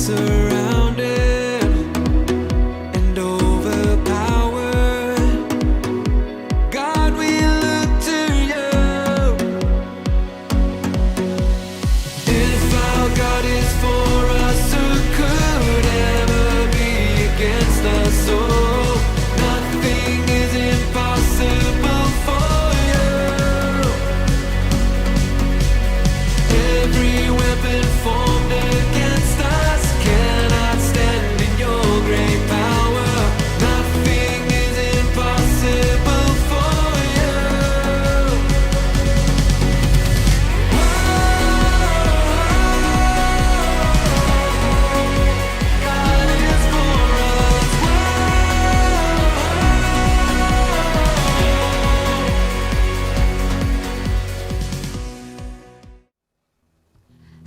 surrounded and overpowered. God, we look to you. If our God is for us, who could ever be against us? Oh, nothing is impossible for you. Every weapon formed against us cannot stand in your great power. Nothing is impossible for you. God is for us.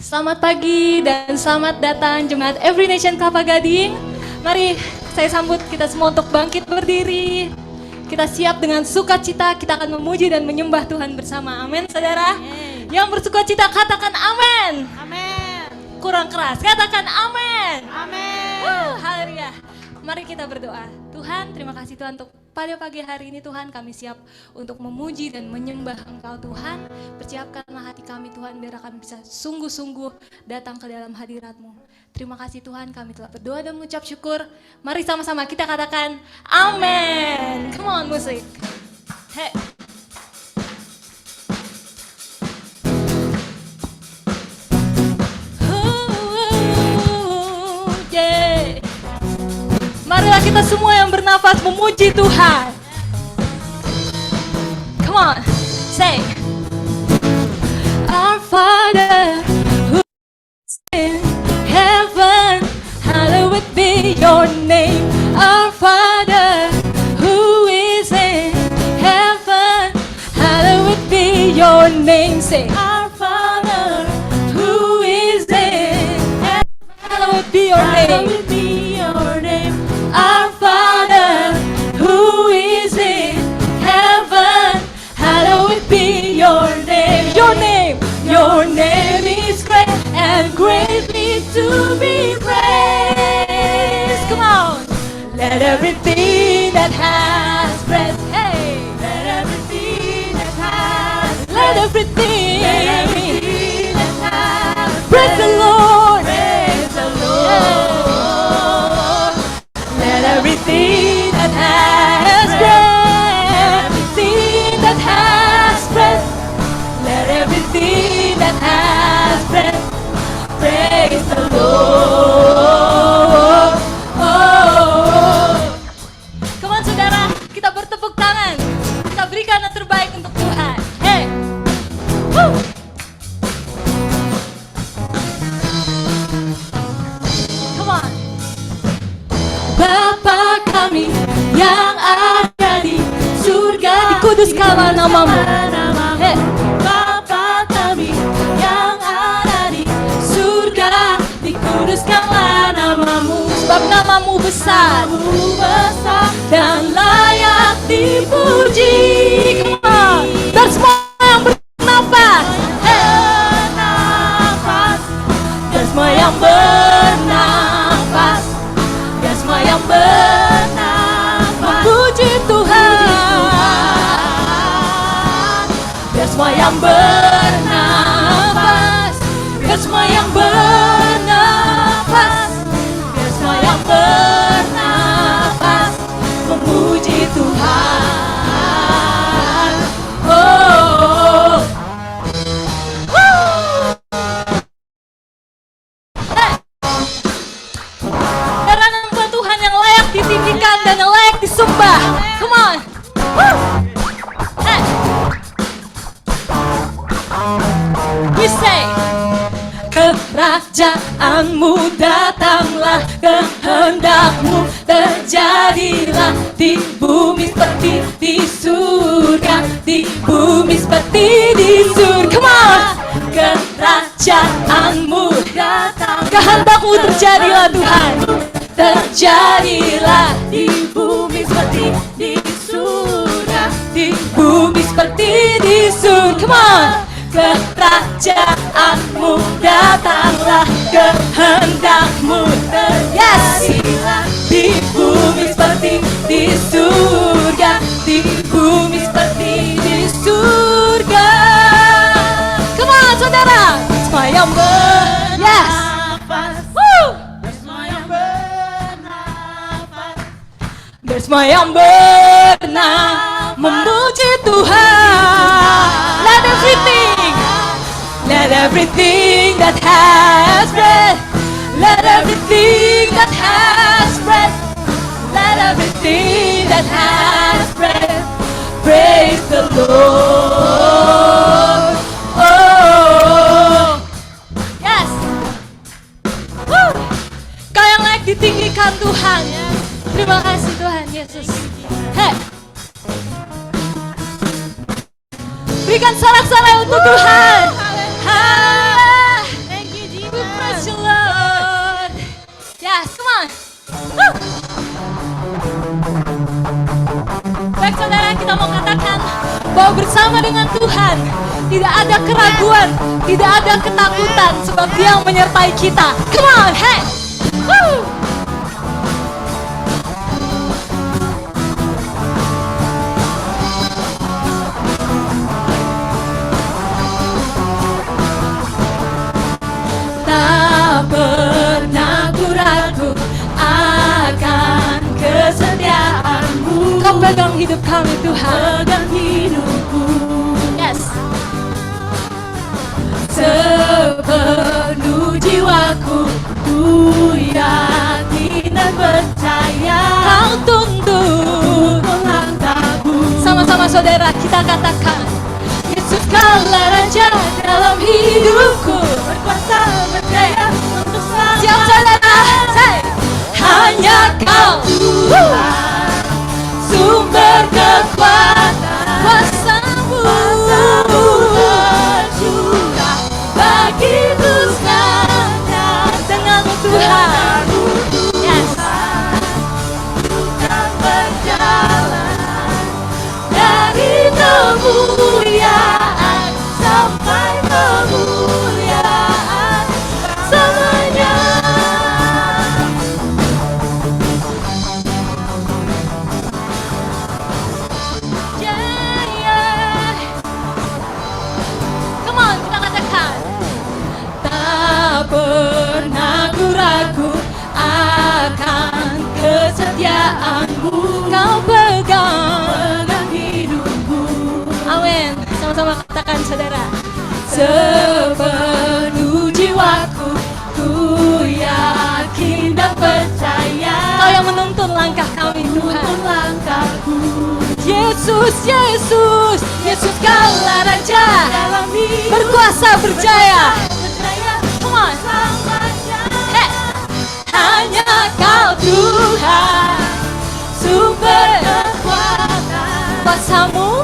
Selamat pagi dan selamat datang Jemaat Every Nation Kelapa Gading. Mari saya sambut kita semua untuk bangkit berdiri. Kita siap dengan sukacita, kita akan memuji dan menyembah Tuhan bersama. Amin, saudara. Yang bersukacita katakan amin. Amin. Kurang keras, katakan amin. Amin. Haleluya. Mari kita berdoa. Tuhan, terima kasih Tuhan untuk pada pagi hari ini Tuhan kami siap untuk memuji dan menyembah Engkau Tuhan. Persiapkanlah hati kami Tuhan biar kami bisa sungguh-sungguh datang ke dalam hadirat-Mu. Terima kasih Tuhan, kami telah berdoa dan mengucap syukur. Mari sama-sama kita katakan amin. Come on musik. Hey. Yeah. Marilah kita semua yang bernafas memuji Tuhan. Come on, say. Our Father who is in heaven, hallowed be your name. Our Father who is in heaven, hallowed be your name. Say, our Father who is in heaven, hallowed be your name. Our Father who is in heaven, hallowed be your name. Your name is great and greatly to be praised. Come on. Let everything that has breath, hey. Let everything that has breath, let everything that has breath, praise the Lord. Praise the Lord. Let everything that has breath, everything that has breath, let everything that has breath, praise the Lord. Oh. Come on saudara, kita bertepuk tangan, kita berikan yang terbaik untuk Tuhan. Hey. Woo. Come on. Bapa kami yang ada di surga, dikuduskanlah namamu. Hey. Bapa kami yang ada di surga, dikuduskanlah namamu. Sebab namamu besar dan layak dipuji. Come on. Dan semua yang bernafas, bernafas. Dan semua yang bernafas, dan semua yang bernafas, puji Tuhan. Dan semua yang bernafas, dan semua yang bernafas, dan semua yang bernafas, memuji Tuhan. Oh. Woo. Hey. Karena nama Tuhan yang layak ditinggikan dan yang layak disembah. Come on. Woo. Hey. We say, kerajaanmu datanglah, kehendakmu terjadilah di bumi seperti di surga, di bumi seperti di surga. Come on. Kerajaanmu datang, kehendakmu terjadilah Tuhan, terjadilah di bumi seperti di surga, di bumi seperti di surga. Come on. Kerajaanmu datanglah, kehendak-Mu terjadi di bumi seperti di surga, di bumi seperti di surga. Come on, saudara. Semua yang bernafas, semua yang bernafas, semua yang benar memuji Tuhan. Let everything that has breath, let everything that has breath, let everything that has breath, praise the Lord. Oh, yes. Woo. Kau yang layak ditinggikan Tuhan. Terima kasih Tuhan Yesus. Hey. Berikan sorak-sorai untuk Tuhan. Thank you Jesus. We praise you Lord. Yes, come on. Woo. Baik saudara, kita mau katakan bahwa bersama dengan Tuhan tidak ada keraguan, tidak ada ketakutan, sebab Dia yang menyertai kita. Come on, hey. Woo. Tak pernah ku ragu akan kesetiaan-Mu. Kau pegang hidup kami Tuhan. Pegang hidupku. Yes. Sepenuh jiwaku ku yakin dan percaya. Kau tuntun langkahku. Sama-sama saudara kita katakan, Yesus Kaulah Raja dalam hidupku, berkuasa berdaya untuk selamat. Siap saudara, say. Hanya Kau Tuhan, sumber kekuatan, kuasa-Mu tercurah bagiku sekarang. Denganmu Tuhan, yes. Bukan berjalan dari kemuliaan sampai kemuliaan selamanya. Yeah, yeah. Come on, kita katakan. Tak pernah ku ragu akan kesetiaan-Mu. Kau pegang hidupku. Amin. Sama-sama katakan saudara. Sepenuh jiwaku ku yakin dan percaya. Kau yang menuntun langkah kami Tuhan. Langkahku. Yesus, Yesus, Yesus Kaulah Raja dalam hidup, berkuasa berjaya. Come on. Hey. Hanya Kau Tuhan, sumber kekuatan, kuasa-Mu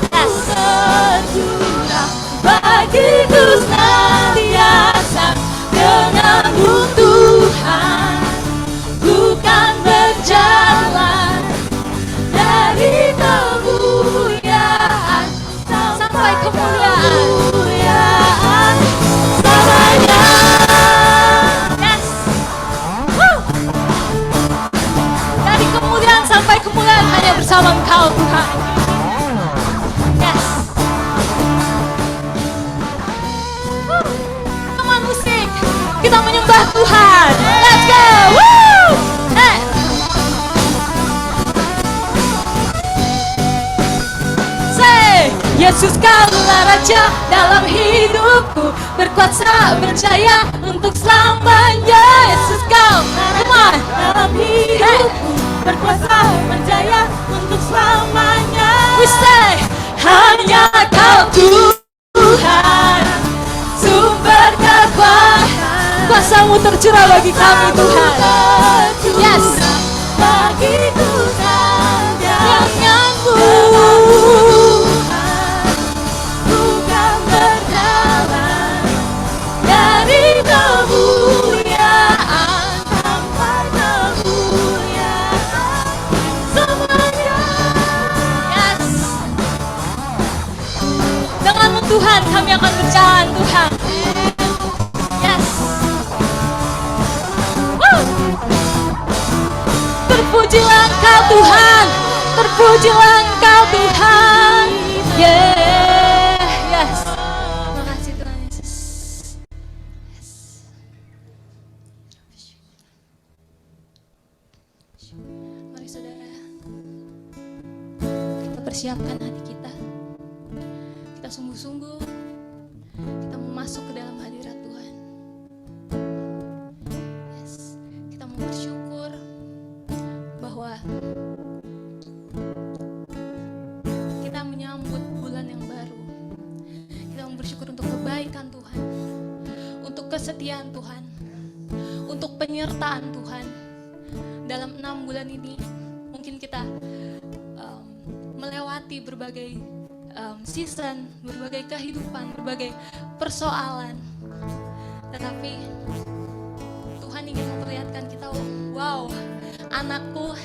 tercurah bagiku senantiasa. Denganmu Tuhan, bukan berjalan dari kemuliaan sampai kemuliaan selamanya. Yes. Woo. Dari kemuliaan sampai kemuliaan hanya bersama Engkau Tuhan. Yes. Woo. Come on musik, kita menyembah Tuhan. Let's go. Woo. Hey. Say, Yesus Kaulah Raja dalam hidupku, berkuasa berjaya untuk selamanya. Yesus Kau, come on, dalam hidupku, berkuasa berjaya untuk selamanya. We say, hanya Kau Tuhan, sumber kekuatan, kuasa-Mu tercurah bagi kami Tuhan. Yes. Bagiku saja denganmu bukan berjalan dari kemuliaan sampai kemuliaan semuanya. Yes. Denganmu Tuhan kami akan berjalan Tuhan. Yes. Tuhan, terpujilah Engkau Tuhan. Yeah, yes. Terima kasih Tuhan Yesus. Yes. Mari saudara, kita persiapkan hati kita. Kita sungguh-sungguh, kita mau masuk ke dalam hadirat Tuhan. Yes. Kita mau bersyukur bahwa kita menyambut bulan yang baru. Kita mau bersyukur untuk kebaikan Tuhan, untuk kesetiaan Tuhan, untuk penyertaan Tuhan. Dalam 6 bulan ini mungkin kita melewati berbagai season, berbagai kehidupan, berbagai persoalan. Tetapi Tuhan ingin memperlihatkan kita, wow, anakku,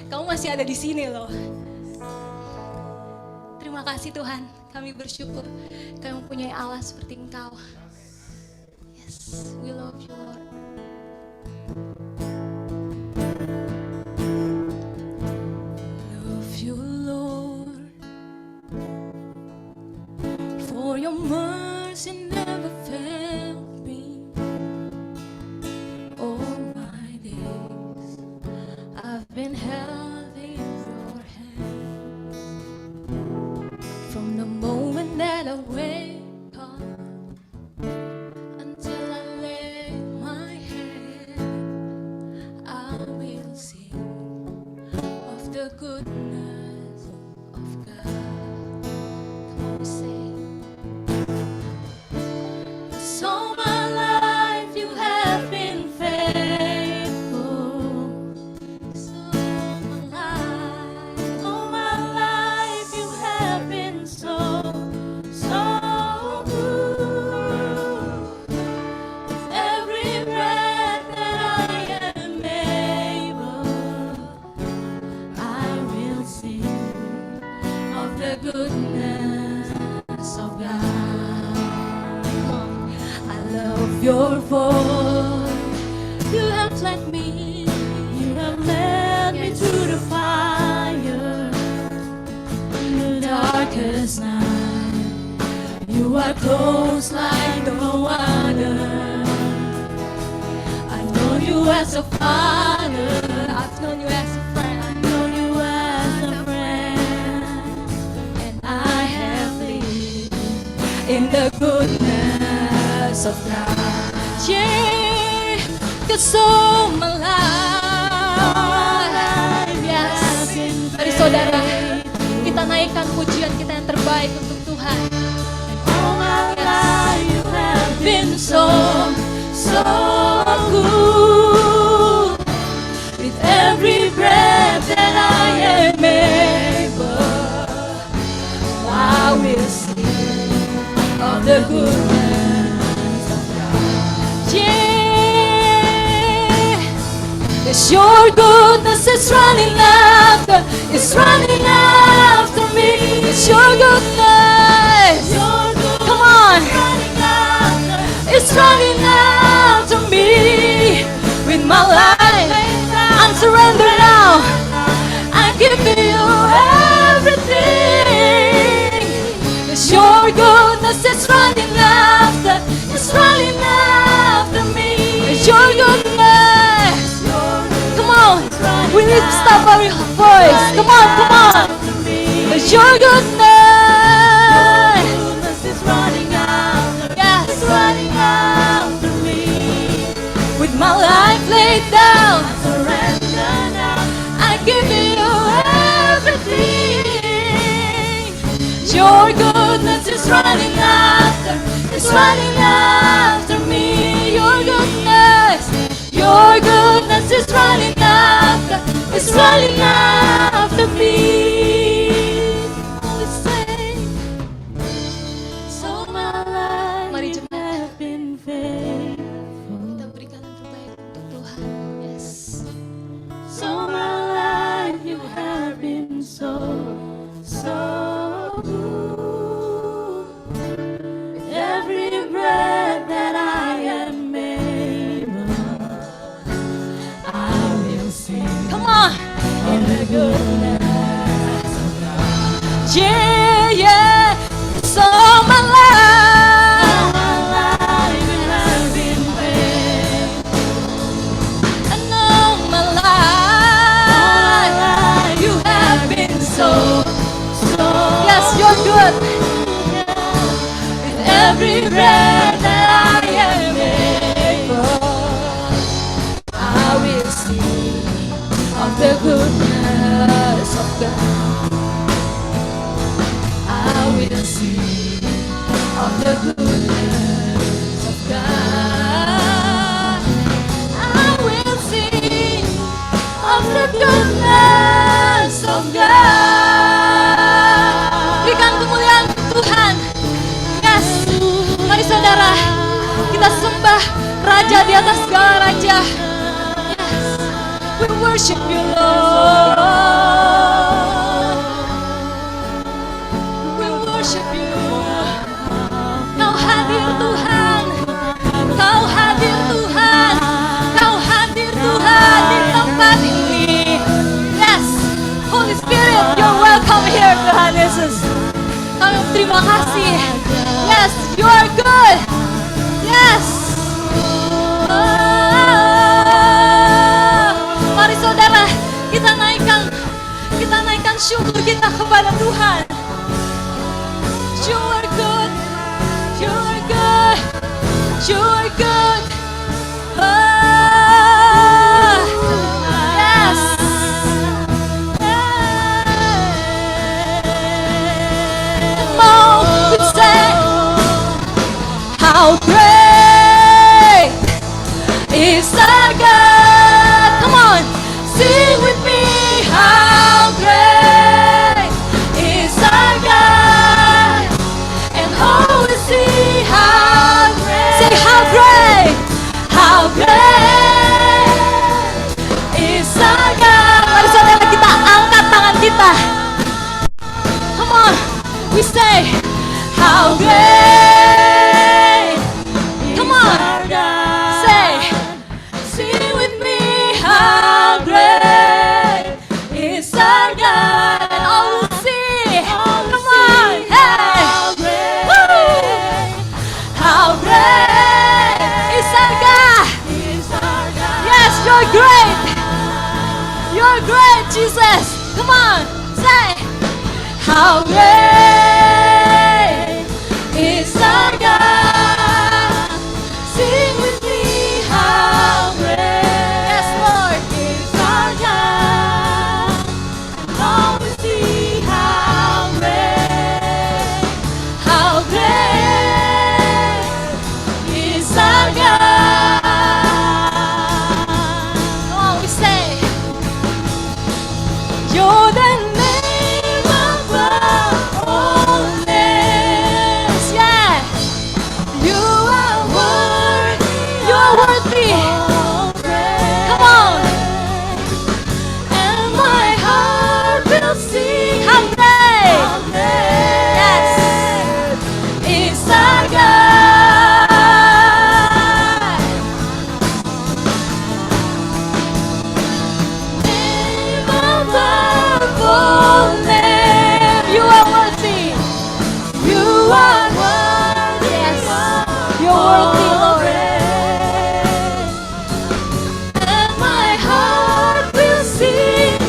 kamu masih ada di sini loh. Terima kasih Tuhan, kami bersyukur kami mempunyai Allah seperti Engkau. Yes, we love you Lord. Love you Lord, for your mercy never failed me. All my days I've been held in your hands. From the moment that I wake up until I lay my head, I will sing of the goodness of God. Come on, say. So my life you have been faithful. So all my life you have been so good. With every breath that I am able, I will sing of the goodness of God. I love your voice. You have led me. You have led me through the fire. In the darkest night, you are close like no other. I've known you as a father. I've known you as a friend. I've known you as a friend. And I have lived in the goodness of God. Yeah, 'cause all my life, yes. Mari saudara, kita naikkan pujian kita yang terbaik untuk Tuhan. All my life you have been so good. With every breath that I am able, I will sing of the goodness of God. Yeah, it's your goodness is running after me. It's your goodness. Come on, it's running after me. With my life, I'm surrendered now. I give you everything. It's your goodness is running after me. It's your goodness. Come on, we need to stop our voice. Come on. It's your goodness. Yes, running after me. With my life laid down, I surrender now. I give you everything. Your goodness is running after me. Your goodness is running after me. We say, so my life you have been faithful. Kita berikan yang terbaik untuk Tuhan. Yes. So my life you have been so good. With every breath that I am able, I will sing. Come on. In the raja di atas segala raja. Yes. We worship you, Lord. We worship you. Kau hadir Tuhan. Kau hadir Tuhan. Kau hadir Tuhan di tempat ini. Yes. Holy Spirit, you're welcome here, Tuhan Yesus. Kami terima kasih. Yes, you are good. Yes. Mari saudara, kita naikkan syukur kita kepada Tuhan. You are good. You are good. You are good. Yes. Come on, we say, how great is our God. Come on, sing with me. How great is our God, and oh, we see how great. Say how great is our God. Mari saudara kita angkat tangan kita. Come on, we say how great. Come on, say, sing with me. How great is our God, and all will see. Come on, hey, woo! How great is our God. Yes, you're great. You're great, Jesus. Come on, say, how great is our God. Sing with me, how great. Yes, Lord, is our God. All we see, how great is our God. Come on, we say, you're the name above all names. Yeah, you are worthy. You're worthy. Come on, and my heart will sing. How great, yes, is our God. Name above all names. You are worthy. You are worthy. Yes, you're worthy, Lord. And my heart will sing.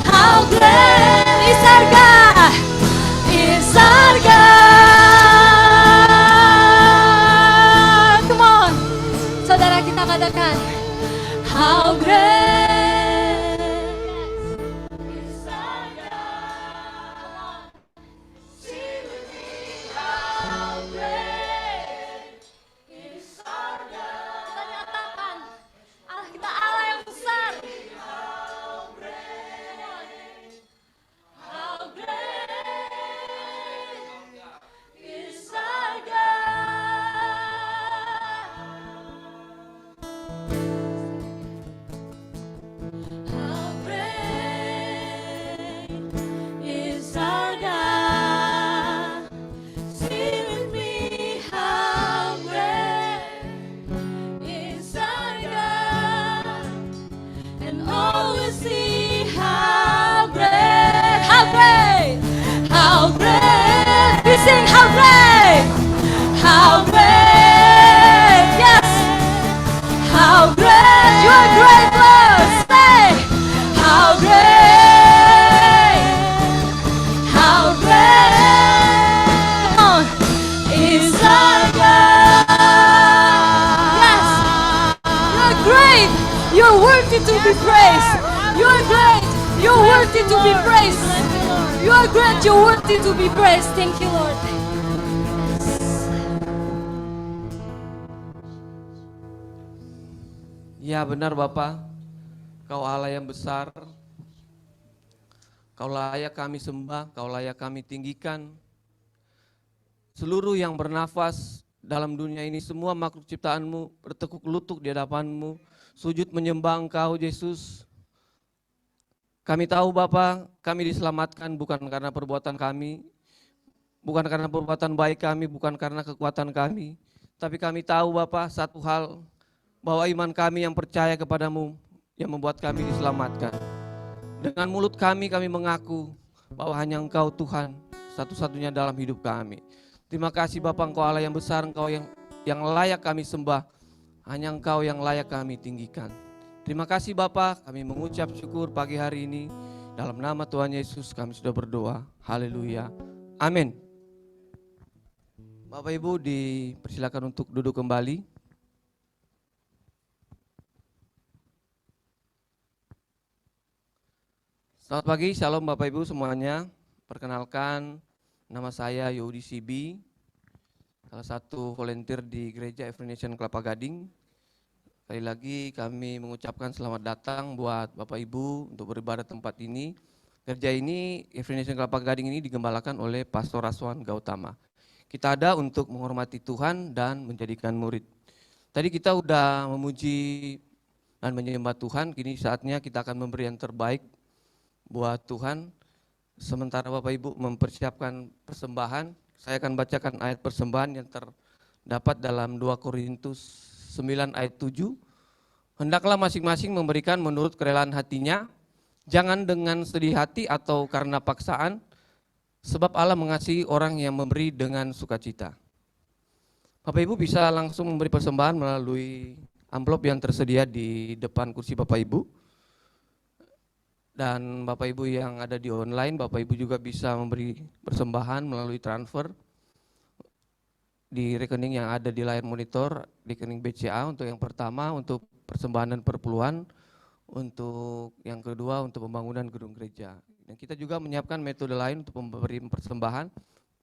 How great is our God. Is our God. Come on, saudara, kita katakan, how great is our God. Come on, sing with me. How great is our God. Kita nyatakan, Allah kita Allah yang besar. How great is our God. How great is our God. Sing with me, how great is our God, and always see how great, how great, how great. We sing how great, yes, how great. You are great, Lord. Say, how great, come on, is our God. Yes, you're great. You're worthy to be praised. You're great. You're worthy to be praised. You are great. You're worthy to be praised. Thank you, Lord. Ya benar Bapa, Kau Allah yang besar, Kau layak kami sembah, Kau layak kami tinggikan. Seluruh yang bernafas dalam dunia ini semua makhluk ciptaanmu bertekuk lutut di hadapanmu, sujud menyembah Engkau Yesus. Kami tahu Bapa, kami diselamatkan bukan karena perbuatan kami, bukan karena perbuatan baik kami, bukan karena kekuatan kami. Tapi kami tahu Bapa satu hal, bahwa iman kami yang percaya kepadamu yang membuat kami diselamatkan. Dengan mulut kami mengaku bahwa hanya Engkau Tuhan satu-satunya dalam hidup kami. Terima kasih Bapa, Engkau Allah yang besar, Engkau yang layak kami sembah. Hanya Engkau yang layak kami tinggikan. Terima kasih Bapa, kami mengucap syukur pagi hari ini. Dalam nama Tuhan Yesus kami sudah berdoa. Haleluya. Amin. Bapak Ibu dipersilakan untuk duduk kembali. Selamat pagi, shalom Bapak Ibu semuanya. Perkenalkan, nama saya Yodi Sibi, salah satu volunteer di Gereja Every Nation Kelapa Gading. Sekali lagi kami mengucapkan selamat datang buat Bapak Ibu untuk beribadah tempat ini. Gereja ini, Every Nation Kelapa Gading ini digembalakan oleh Pastor Raswan Gautama. Kita ada untuk menghormati Tuhan dan menjadikan murid. Tadi kita udah memuji dan menyembah Tuhan, kini saatnya kita akan memberi yang terbaik buat Tuhan. Sementara Bapak Ibu mempersiapkan persembahan, saya akan bacakan ayat persembahan yang terdapat dalam 2 Korintus 9 ayat 7. Hendaklah masing-masing memberikan menurut kerelaan hatinya, jangan dengan sedih hati atau karena paksaan, sebab Allah mengasihi orang yang memberi dengan sukacita. Bapak Ibu bisa langsung memberi persembahan melalui amplop yang tersedia di depan kursi Bapak Ibu. Dan Bapak Ibu yang ada di online, Bapak Ibu juga bisa memberi persembahan melalui transfer di rekening yang ada di layar monitor, rekening BCA untuk yang pertama untuk persembahan dan perpuluhan, untuk yang kedua untuk pembangunan gedung gereja. Dan kita juga menyiapkan metode lain untuk memberi persembahan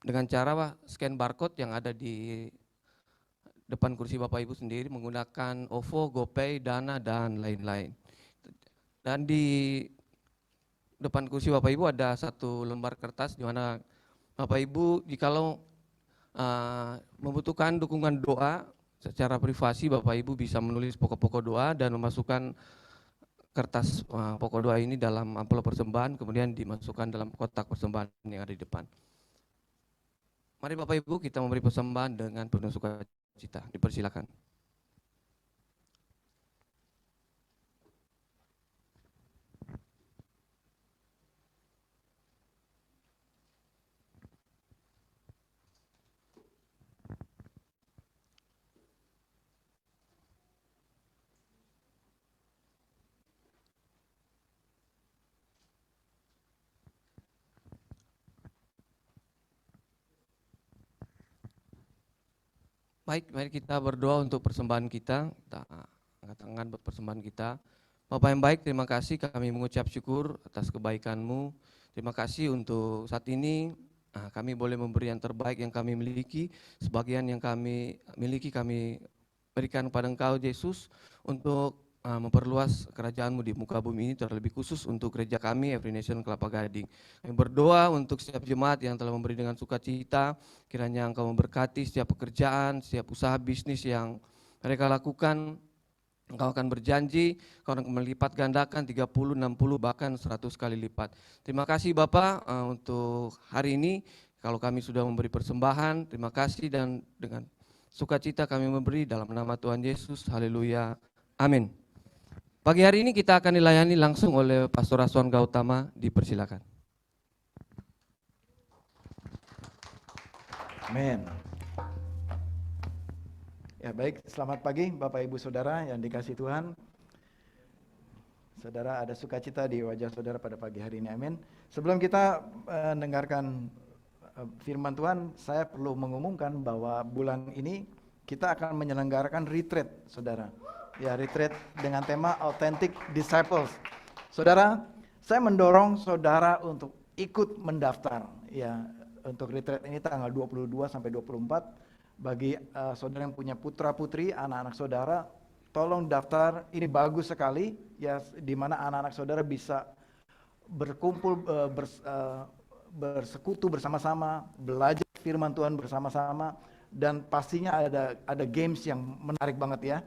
dengan cara scan barcode yang ada di depan kursi Bapak Ibu sendiri menggunakan OVO, GoPay, Dana, dan lain-lain. Dan di depan kursi Bapak Ibu ada satu lembar kertas di mana Bapak Ibu jikalau membutuhkan dukungan doa secara privasi, Bapak Ibu bisa menulis pokok-pokok doa dan memasukkan kertas pokok doa ini dalam amplop persembahan, kemudian dimasukkan dalam kotak persembahan yang ada di depan. Mari Bapak Ibu kita memberi persembahan dengan penuh sukacita. Dipersilakan. Baik, mari kita berdoa untuk persembahan kita. Kita angkat tangan buat persembahan kita. Bapak yang baik, terima kasih kami mengucap syukur atas kebaikan-Mu. Terima kasih untuk saat ini kami boleh memberi yang terbaik yang kami miliki. Sebagian yang kami miliki kami berikan kepada Engkau Yesus untuk memperluas kerajaan-Mu di muka bumi ini, terlebih khusus untuk gereja kami Every Nation Kelapa Gading. Kami berdoa untuk setiap jemaat yang telah memberi dengan sukacita, kiranya Engkau memberkati setiap pekerjaan, setiap usaha bisnis yang mereka lakukan. Engkau akan berjanji, Engkau akan melipat gandakan 30, 60, bahkan 100 kali lipat. Terima kasih Bapak untuk hari ini, kalau kami sudah memberi persembahan, terima kasih dan dengan sukacita kami memberi dalam nama Tuhan Yesus, haleluya, amin. Pagi hari ini kita akan dilayani langsung oleh Pastor Raswan Gautama, dipersilakan. Amin. Ya baik, selamat pagi Bapak Ibu Saudara yang dikasihi Tuhan. Saudara, ada sukacita di wajah saudara pada pagi hari ini, amin. Sebelum kita mendengarkan firman Tuhan, saya perlu mengumumkan bahwa bulan ini kita akan menyelenggarakan retreat, saudara. Ya, retreat dengan tema Authentic Disciples. Saudara, saya mendorong saudara untuk ikut mendaftar. Ya, untuk retreat ini tanggal 22 sampai 24. Bagi saudara yang punya putra-putri, anak-anak saudara, tolong daftar. Ini bagus sekali, ya, di mana anak-anak saudara bisa berkumpul, bersekutu bersama-sama, belajar firman Tuhan bersama-sama, dan pastinya ada games yang menarik banget ya.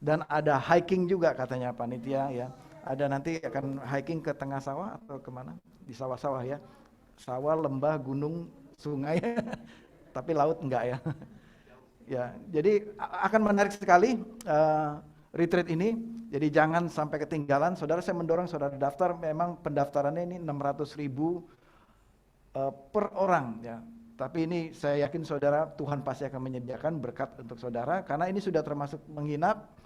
Dan ada hiking juga katanya panitia ya. Ada nanti akan hiking ke tengah sawah atau kemana? Di sawah-sawah ya. Sawah, lembah, gunung, sungai. Tapi laut enggak ya. Ya, jadi akan menarik sekali retreat ini. Jadi jangan sampai ketinggalan. Saudara, saya mendorong saudara daftar. Memang pendaftarannya ini 600.000 per orang ya. Tapi ini saya yakin saudara, Tuhan pasti akan menyediakan berkat untuk saudara. Karena ini sudah termasuk menginap.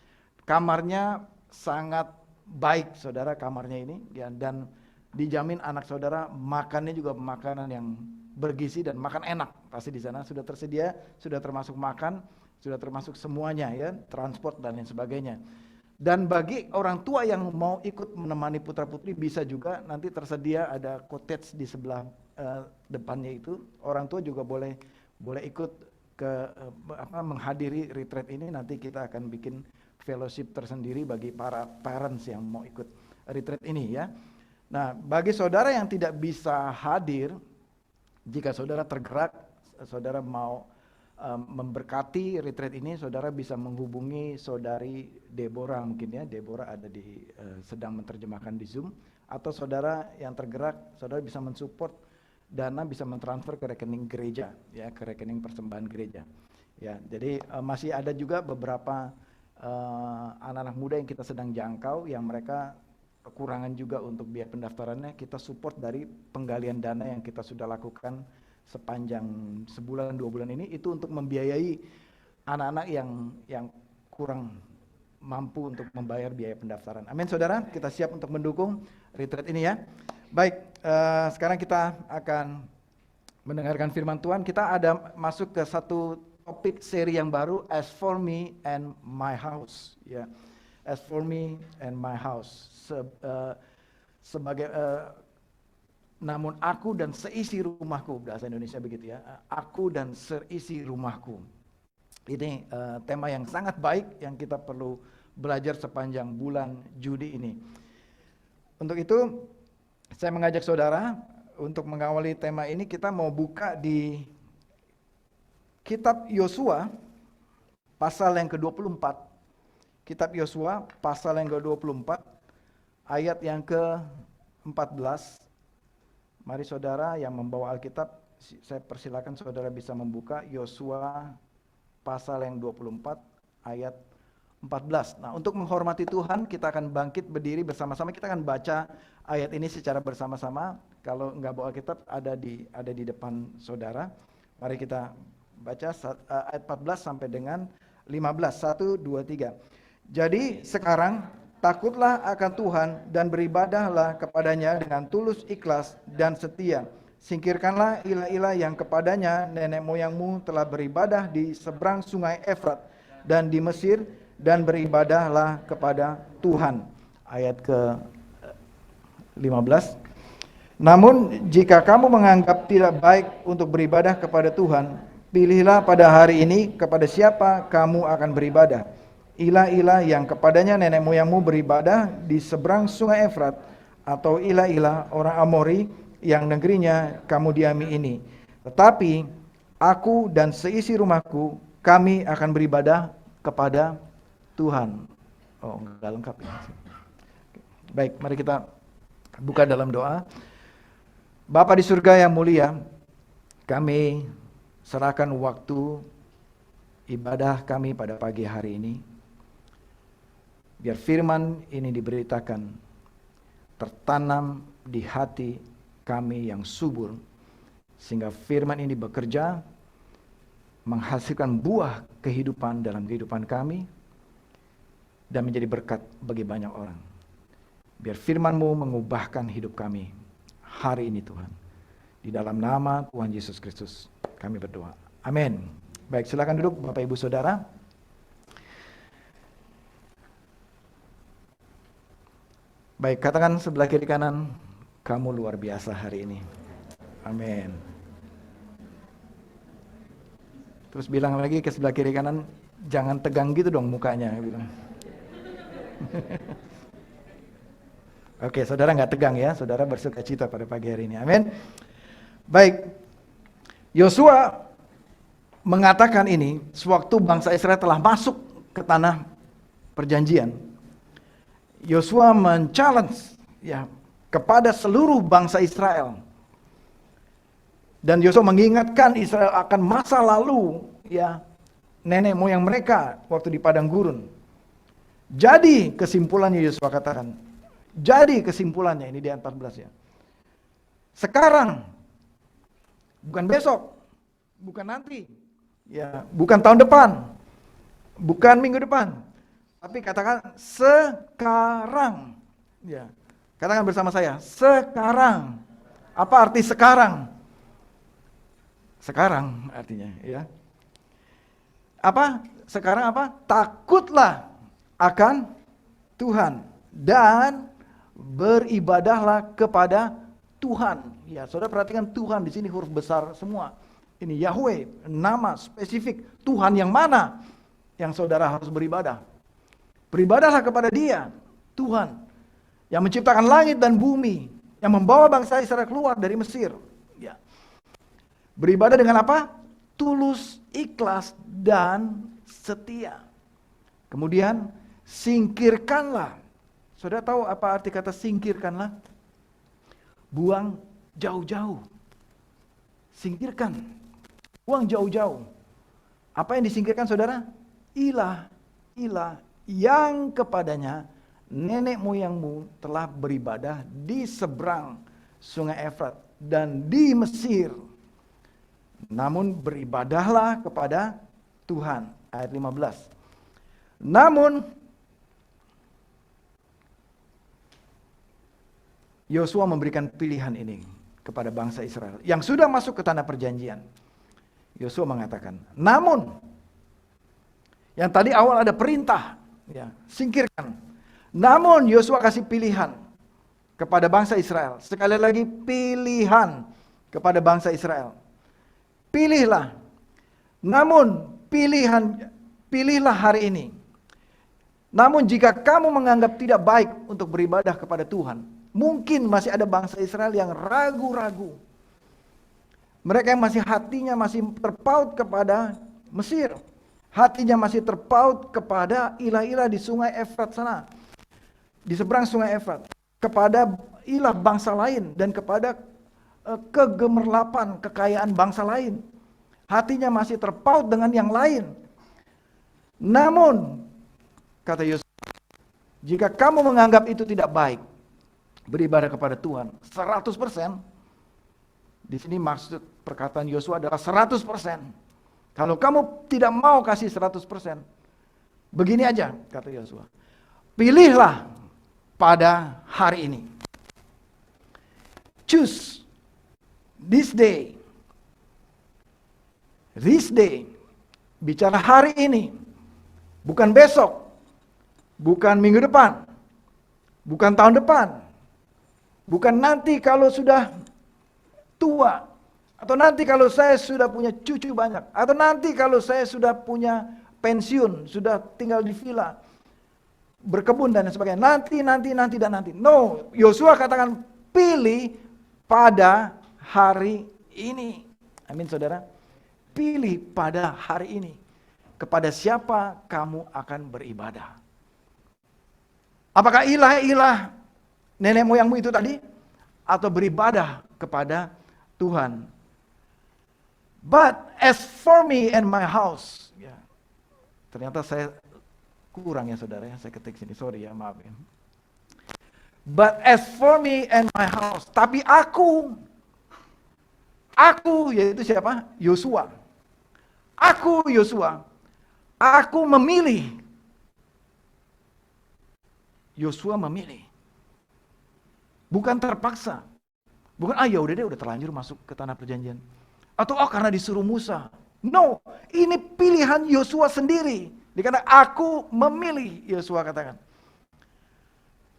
Kamarnya sangat baik saudara, kamarnya ini ya, dan dijamin anak saudara makannya juga makanan yang bergizi dan makan enak. Pasti di sana sudah tersedia, sudah termasuk makan, sudah termasuk semuanya ya, transport dan lain sebagainya. Dan bagi orang tua yang mau ikut menemani putra-putri bisa juga, nanti tersedia ada cottage di sebelah depannya itu. Orang tua juga boleh ikut ke menghadiri retreat ini. Nanti kita akan bikin fellowship tersendiri bagi para parents yang mau ikut retreat ini ya. Nah, bagi saudara yang tidak bisa hadir, jika saudara tergerak, saudara mau memberkati retreat ini, saudara bisa menghubungi saudari Deborah mungkin ya. Deborah ada sedang menerjemahkan di Zoom. Atau saudara yang tergerak, saudara bisa mensupport dana, bisa mentransfer ke rekening gereja ya, ke rekening persembahan gereja. Ya, jadi masih ada juga beberapa anak-anak muda yang kita sedang jangkau yang mereka kekurangan juga untuk biaya pendaftarannya. Kita support dari penggalian dana yang kita sudah lakukan sepanjang sebulan 2 bulan ini, itu untuk membiayai anak-anak yang kurang mampu untuk membayar biaya pendaftaran. Amin saudara, kita siap untuk mendukung retreat ini ya. Baik, sekarang kita akan mendengarkan firman Tuhan. Kita ada masuk ke satu topik seri yang baru, As for me and my house ya. As for me and my house. Namun aku dan seisi rumahku, bahasa Indonesia begitu ya. Aku dan seisi rumahku. Ini tema yang sangat baik yang kita perlu belajar sepanjang bulan Juli ini. Untuk itu saya mengajak saudara untuk mengawali tema ini, kita mau buka di Kitab Yosua pasal yang ke-24. Kitab Yosua pasal yang ke-24 ayat yang ke-14. Mari saudara yang membawa Alkitab, saya persilakan saudara bisa membuka Yosua pasal yang 24 ayat 14. Nah, untuk menghormati Tuhan, kita akan bangkit berdiri bersama-sama. Kita akan baca ayat ini secara bersama-sama. Kalau enggak bawa Alkitab, ada di depan saudara. Mari kita baca ayat 14 sampai dengan 15. 1, 2, 3. Jadi sekarang takutlah akan Tuhan dan beribadahlah kepadanya dengan tulus ikhlas dan setia. Singkirkanlah ilah-ilah yang kepadanya nenek moyangmu telah beribadah di seberang sungai Efrat dan di Mesir, dan beribadahlah kepada Tuhan. Ayat ke-15. Namun jika kamu menganggap tidak baik untuk beribadah kepada Tuhan, pilihlah pada hari ini kepada siapa kamu akan beribadah. Ilah-ilah yang kepadanya nenek moyangmu beribadah di seberang sungai Efrat, atau ilah-ilah orang Amori yang negerinya kamu diami ini. Tetapi aku dan seisi rumahku, kami akan beribadah kepada Tuhan. Oh, enggak lengkap ya. Baik, mari kita buka dalam doa. Bapa di surga yang mulia, kami serahkan waktu ibadah kami pada pagi hari ini. Biar firman ini diberitakan, tertanam di hati kami yang subur, sehingga firman ini bekerja, menghasilkan buah kehidupan dalam kehidupan kami, dan menjadi berkat bagi banyak orang. Biar firman-Mu mengubahkan hidup kami hari ini Tuhan. Di dalam nama Tuhan Yesus Kristus kami berdoa. Amin. Baik, silakan duduk Bapak Ibu Saudara. Baik, katakan sebelah kiri kanan, kamu luar biasa hari ini. Amin. Terus bilang lagi ke sebelah kiri kanan, jangan tegang gitu dong mukanya. Bilang. Oke, saudara nggak tegang ya, saudara bersuka cita pada pagi hari ini. Amin. Baik, Yosua mengatakan ini sewaktu bangsa Israel telah masuk ke tanah perjanjian. Yosua men-challenge ya kepada seluruh bangsa Israel. Dan Yosua mengingatkan Israel akan masa lalu ya nenek moyang mereka waktu di padang gurun. Jadi kesimpulannya Yosua katakan. Jadi kesimpulannya ini di ayat 14 ya. Sekarang, bukan besok, bukan nanti, ya, bukan tahun depan, bukan minggu depan, tapi katakan sekarang. Ya, katakan bersama saya, sekarang. Apa arti sekarang? Sekarang artinya, ya. Apa? Sekarang apa? Takutlah akan Tuhan dan beribadahlah kepada Tuhan. Ya, saudara perhatikan Tuhan di sini huruf besar semua. Ini Yahweh, nama spesifik Tuhan yang mana yang saudara harus beribadah. Beribadahlah kepada Dia, Tuhan yang menciptakan langit dan bumi, yang membawa bangsa Israel keluar dari Mesir. Ya. Beribadah dengan apa? Tulus, ikhlas, dan setia. Kemudian singkirkanlah. Saudara tahu apa arti kata singkirkanlah? Buang jauh-jauh. Singkirkan. Buang jauh-jauh. Apa yang disingkirkan saudara? Ilah yang kepadanya nenek moyangmu telah beribadah di seberang sungai Efrat dan di Mesir. Namun beribadahlah kepada Tuhan. Ayat 15. Namun Yosua memberikan pilihan ini kepada bangsa Israel yang sudah masuk ke tanah perjanjian. Yosua mengatakan, namun yang tadi awal ada perintah, ya, singkirkan. Namun Yosua kasih pilihan kepada bangsa Israel. Sekali lagi pilihan kepada bangsa Israel. Pilihlah. Namun pilihlah hari ini. Namun jika kamu menganggap tidak baik untuk beribadah kepada Tuhan, mungkin masih ada bangsa Israel yang ragu-ragu. Mereka yang hatinya masih terpaut kepada Mesir. Hatinya masih terpaut kepada ilah-ilah di sungai Efrat sana. Di seberang sungai Efrat. Kepada ilah bangsa lain dan kepada kegemerlapan kekayaan bangsa lain. Hatinya masih terpaut dengan yang lain. Namun, kata Yosua, jika kamu menganggap itu tidak baik, beribadah kepada Tuhan 100%. Di sini maksud perkataan Yosua adalah 100%. Kalau kamu tidak mau kasih 100%, begini aja kata Yosua. Pilihlah pada hari ini. Choose this day. This day. Bicara hari ini. Bukan besok. Bukan minggu depan. Bukan tahun depan. Bukan nanti kalau sudah tua. Atau nanti kalau saya sudah punya cucu banyak. Atau nanti kalau saya sudah punya pensiun. Sudah tinggal di villa. Berkebun dan sebagainya. Nanti. No. Yosua katakan pilih pada hari ini. Amin saudara. Pilih pada hari ini. Kepada siapa kamu akan beribadah. Apakah ilah-ilah nenek moyangmu itu tadi? Atau beribadah kepada Tuhan. But as for me and my house. Ya. Ternyata saya kurang ya saudara ya. Saya ketik sini, sorry ya, maaf ya. But as for me and my house. Tapi aku yaitu siapa? Yosua. Aku Yosua. Aku memilih. Yosua memilih. Bukan terpaksa. Bukan, ya udah deh, udah terlanjur masuk ke tanah perjanjian. Atau karena disuruh Musa. No, ini pilihan Yosua sendiri. Dikatakan aku memilih, Yosua katakan.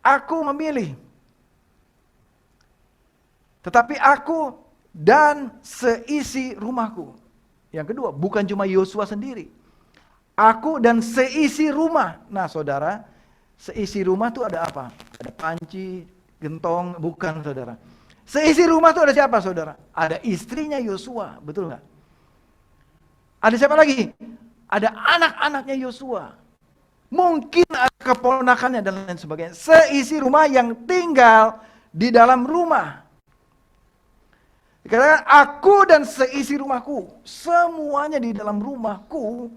Aku memilih. Tetapi aku dan seisi rumahku. Yang kedua, bukan cuma Yosua sendiri. Aku dan seisi rumah. Nah saudara, seisi rumah itu ada apa? Ada panci, gentong, bukan saudara. Seisi rumah itu ada siapa saudara? Ada istrinya Yosua, betul nggak? Ada siapa lagi? Ada anak-anaknya Yosua. Mungkin ada keponakannya dan lain sebagainya. Seisi rumah yang tinggal di dalam rumah. Dikatakan aku dan seisi rumahku, semuanya di dalam rumahku,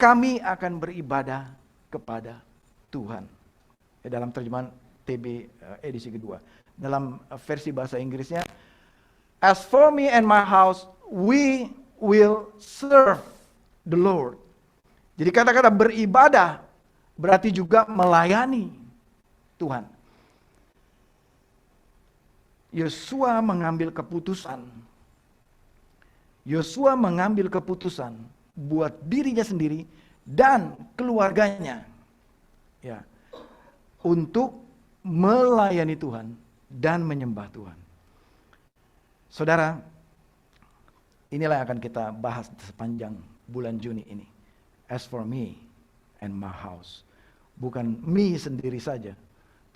kami akan beribadah kepada Tuhan. Dalam terjemahan TB edisi kedua. Dalam versi bahasa Inggrisnya, as for me and my house, we will serve the Lord. Jadi kata-kata beribadah berarti juga melayani Tuhan. Yosua mengambil keputusan. Yosua mengambil keputusan buat dirinya sendiri dan keluarganya, ya, untuk melayani Tuhan dan menyembah Tuhan. Saudara, inilah yang akan kita bahas sepanjang bulan Juni ini. As for me and my house. Bukan me sendiri saja,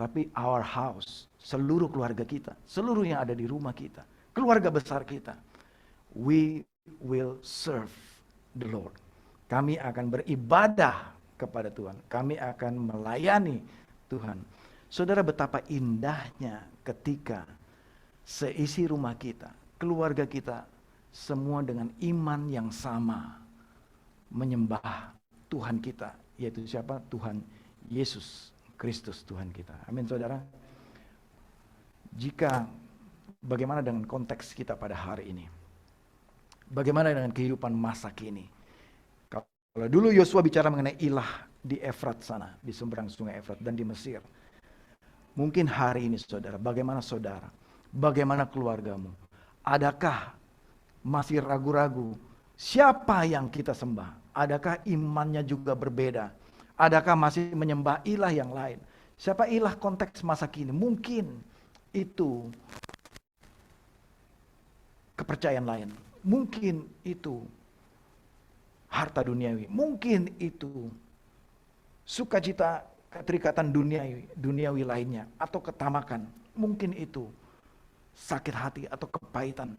tapi our house. Seluruh keluarga kita, seluruh yang ada di rumah kita, keluarga besar kita. We will serve the Lord. Kami akan beribadah kepada Tuhan. Kami akan melayani Tuhan. Saudara, betapa indahnya ketika seisi rumah kita, keluarga kita, semua dengan iman yang sama menyembah Tuhan kita, yaitu siapa? Tuhan Yesus Kristus Tuhan kita. Amin, saudara. Jika bagaimana dengan konteks kita pada hari ini? Bagaimana dengan kehidupan masa kini? Kalau dulu Yosua bicara mengenai ilah di Efrat sana, di seberang sungai Efrat dan di Mesir. Mungkin hari ini saudara, bagaimana saudara? Bagaimana keluargamu? Adakah masih ragu-ragu siapa yang kita sembah? Adakah imannya juga berbeda? Adakah masih menyembah ilah yang lain? Siapa ilah konteks masa kini? Mungkin itu kepercayaan lain. Mungkin itu harta duniawi. Mungkin itu sukacita, keterikatan duniawi lainnya. Atau ketamakan. Mungkin itu sakit hati atau kepahitan.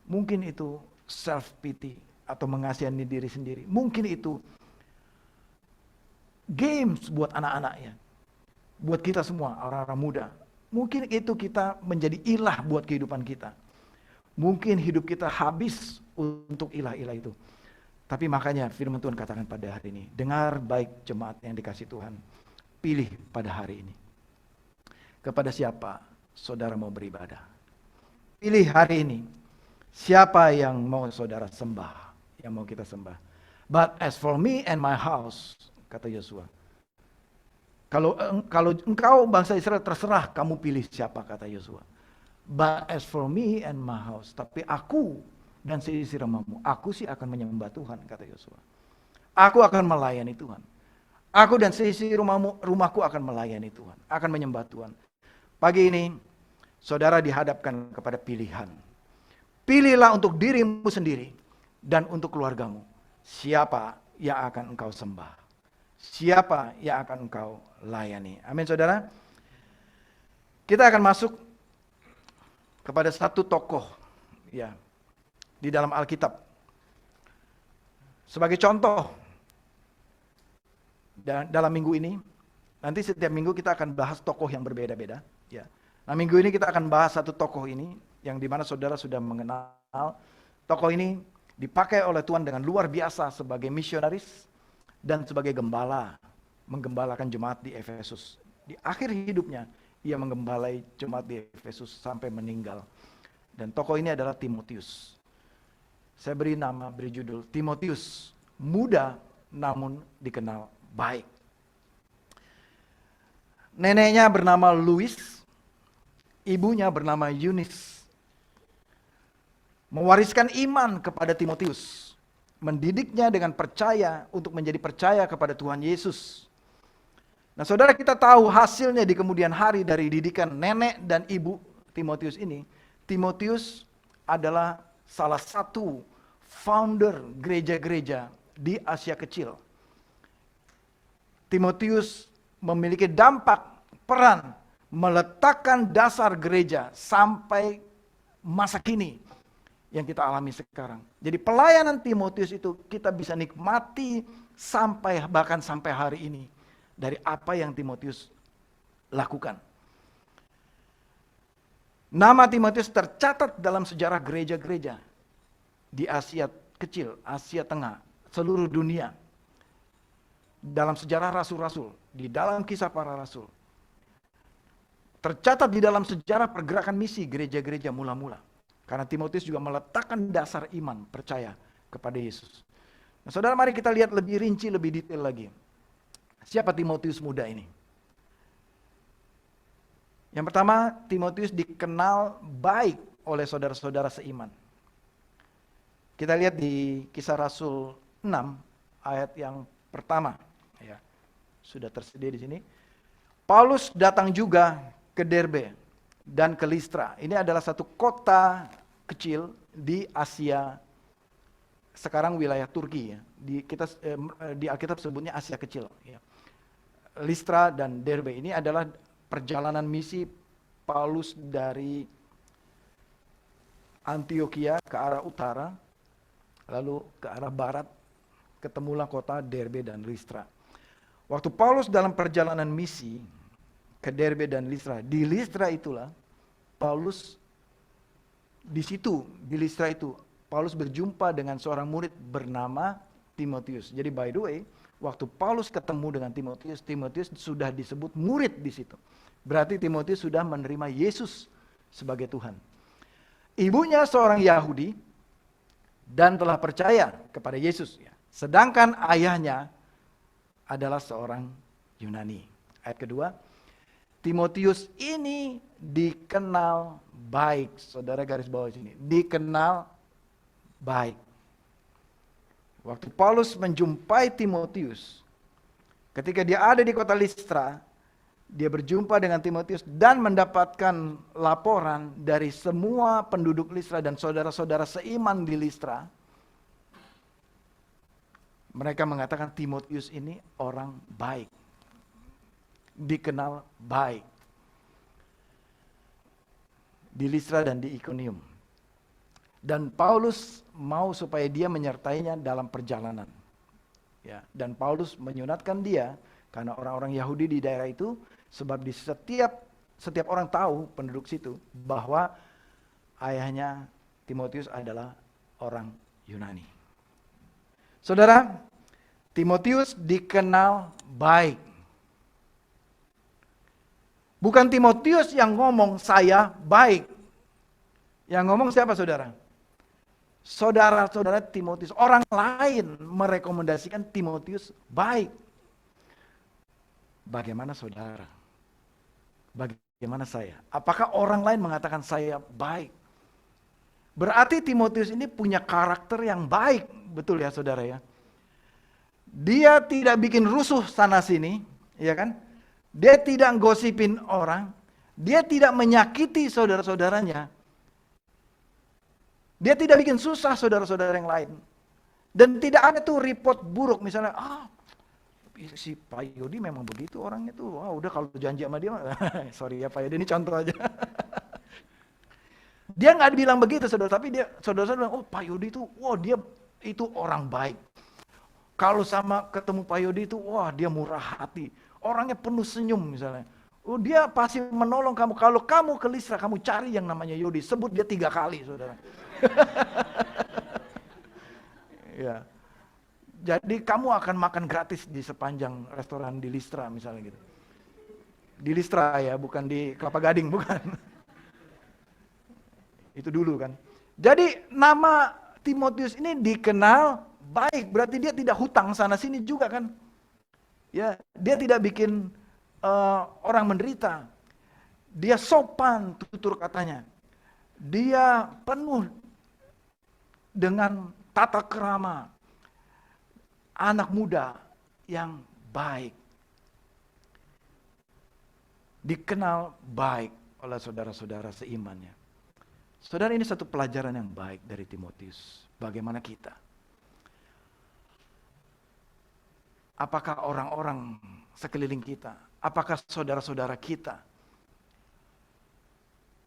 Mungkin itu self pity atau mengasihani diri sendiri. Mungkin itu games buat anak-anaknya. Buat kita semua, orang-orang muda. Mungkin itu kita menjadi ilah buat kehidupan kita. Mungkin hidup kita habis untuk ilah-ilah itu. Tapi makanya firman Tuhan katakan pada hari ini, dengar baik jemaat yang dikasih Tuhan. Pilih pada hari ini. Kepada siapa saudara mau beribadah? Pilih hari ini. Siapa yang mau saudara sembah? Yang mau kita sembah? But as for me and my house, kata Yosua. Kalau engkau bangsa Israel, terserah kamu pilih siapa, kata Yosua. But as for me and my house, tapi aku dan seisi rumahmu, aku sih akan menyembah Tuhan, kata Yosua. Aku akan melayani Tuhan. Aku dan seisi rumahku akan melayani Tuhan, akan menyembah Tuhan. Pagi ini, saudara dihadapkan kepada pilihan. Pilihlah untuk dirimu sendiri dan untuk keluargamu. Siapa yang akan engkau sembah? Siapa yang akan engkau layani? Amin, saudara. Kita akan masuk kepada satu tokoh, ya, di dalam Alkitab. Sebagai contoh, dalam minggu ini, nanti setiap minggu kita akan bahas tokoh yang berbeda-beda. Ya. Nah, minggu ini kita akan bahas satu tokoh ini, yang dimana saudara sudah mengenal. Tokoh ini dipakai oleh Tuhan dengan luar biasa sebagai misionaris dan sebagai gembala, menggembalakan jemaat di Efesus. Di akhir hidupnya, ia menggembalai jemaat di Efesus sampai meninggal. Dan tokoh ini adalah Timotius. Saya beri judul Timotius, muda namun dikenal baik. Neneknya bernama Louis, ibunya bernama Eunice. Mewariskan iman kepada Timotius, mendidiknya dengan percaya untuk menjadi percaya kepada Tuhan Yesus. Nah, saudara, kita tahu hasilnya di kemudian hari dari didikan nenek dan ibu Timotius ini. Timotius adalah salah satu founder gereja-gereja di Asia Kecil. Timotius memiliki dampak, peran, meletakkan dasar gereja sampai masa kini, yang kita alami sekarang. Jadi pelayanan Timotius itu kita bisa nikmati bahkan sampai hari ini dari apa yang Timotius lakukan. Nama Timotius tercatat dalam sejarah gereja-gereja di Asia Kecil, Asia Tengah, seluruh dunia. Dalam sejarah rasul-rasul, di dalam kisah para rasul. Tercatat di dalam sejarah pergerakan misi gereja-gereja mula-mula. Karena Timotius juga meletakkan dasar iman, percaya kepada Yesus. Nah, saudara, mari kita lihat lebih rinci, lebih detail lagi. Siapa Timotius muda ini? Yang pertama, Timotius dikenal baik oleh saudara-saudara seiman. Kita lihat di Kisah Rasul 6 ayat yang pertama. Ya, sudah tersedia di sini. Paulus datang juga ke Derbe dan ke Listra. Ini adalah satu kota kecil di Asia, sekarang wilayah Turki ya. Di Alkitab sebutnya Asia Kecil. Ya. Listra dan Derbe ini adalah perjalanan misi Paulus dari Antioquia ke arah utara, lalu ke arah barat, ketemulah kota Derbe dan Listra. Waktu Paulus dalam perjalanan misi ke Derbe dan Listra, di Listra itulah Paulus di Listra itu Paulus berjumpa dengan seorang murid bernama Timotius. Jadi by the way, waktu Paulus ketemu dengan Timotius, Timotius sudah disebut murid di situ. Berarti Timotius sudah menerima Yesus sebagai Tuhan. Ibunya seorang Yahudi dan telah percaya kepada Yesus. Sedangkan ayahnya adalah seorang Yunani. Ayat kedua, Timotius ini dikenal baik. Saudara garis bawah sini, dikenal baik. Waktu Paulus menjumpai Timotius, ketika dia ada di kota Listra, dia berjumpa dengan Timotius dan mendapatkan laporan dari semua penduduk Listra dan saudara-saudara seiman di Listra. Mereka mengatakan Timotius ini orang baik. Dikenal baik. Di Listra dan di Ikonium. Dan Paulus mau supaya dia menyertainya dalam perjalanan. Ya, dan Paulus menyunatkan dia karena orang-orang Yahudi di daerah itu, sebab di setiap orang tahu penduduk situ bahwa ayahnya Timotius adalah orang Yunani. Saudara, Timotius dikenal baik. Bukan Timotius yang ngomong saya baik. Yang ngomong siapa saudara? Saudara-saudara Timotius. Orang lain merekomendasikan Timotius baik. Bagaimana saudara? Bagaimana saya? Apakah orang lain mengatakan saya baik? Berarti Timotius ini punya karakter yang baik. Betul ya saudara ya? Dia tidak bikin rusuh sana sini, ya kan? Dia tidak gosipin orang, dia tidak menyakiti saudara-saudaranya. Dia tidak bikin susah saudara-saudara yang lain. Dan tidak ada tuh report buruk misalnya, si Pak Yodi memang begitu orangnya tuh. Udah kalau janji sama dia, sorry ya Pak Yodi, ini contoh aja. Dia nggak bilang begitu saudara, tapi saudara-saudara bilang, Pak Yodi itu, dia itu orang baik. Kalau sama ketemu Pak Yodi itu, dia murah hati. Orangnya penuh senyum misalnya. Dia pasti menolong kamu. Kalau kamu ke Listra, kamu cari yang namanya Yodi. Sebut dia 3 kali, saudara. Ya. Jadi kamu akan makan gratis di sepanjang restoran di Listra misalnya gitu. Di Listra ya, bukan di Kelapa Gading, bukan. Itu dulu kan. Jadi nama Timotius ini dikenal baik, berarti dia tidak hutang sana sini juga kan. Ya, dia tidak bikin orang menderita. Dia sopan tutur katanya. Dia penuh dengan tata krama. Anak muda yang baik. Dikenal baik oleh saudara-saudara seimannya. Saudara, ini satu pelajaran yang baik dari Timotius. Bagaimana kita? Apakah orang-orang sekeliling kita, apakah saudara-saudara kita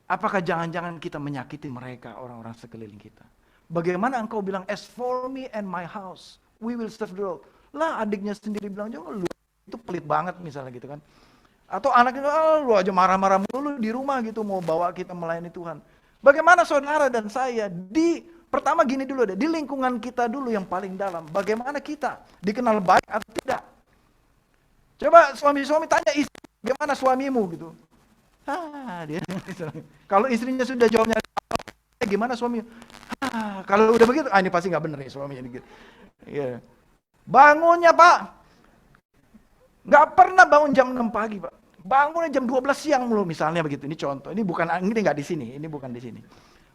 Apakah jangan-jangan kita menyakiti mereka, orang-orang sekeliling kita? Bagaimana engkau bilang, as for me and my house, we will serve the Lord. Lah adiknya sendiri bilang, jangan lu itu pelit banget misalnya gitu kan. Atau anaknya, lu aja marah-marah mulu di rumah gitu, mau bawa kita melayani Tuhan. Bagaimana saudara dan saya, pertama gini dulu deh, di lingkungan kita dulu yang paling dalam, bagaimana kita dikenal baik atau tidak? Coba suami-suami tanya istri, bagaimana suamimu gitu. Dia kalau istrinya sudah jawabnya, gimana suami? Kalau udah begitu, ini pasti nggak bener nih suaminya gitu. Yeah. Bangunnya Pak, nggak pernah bangun jam 6 pagi Pak. Bangunnya jam 12 siang mulu misalnya begitu. Ini contoh. Ini nggak di sini. Ini bukan di sini.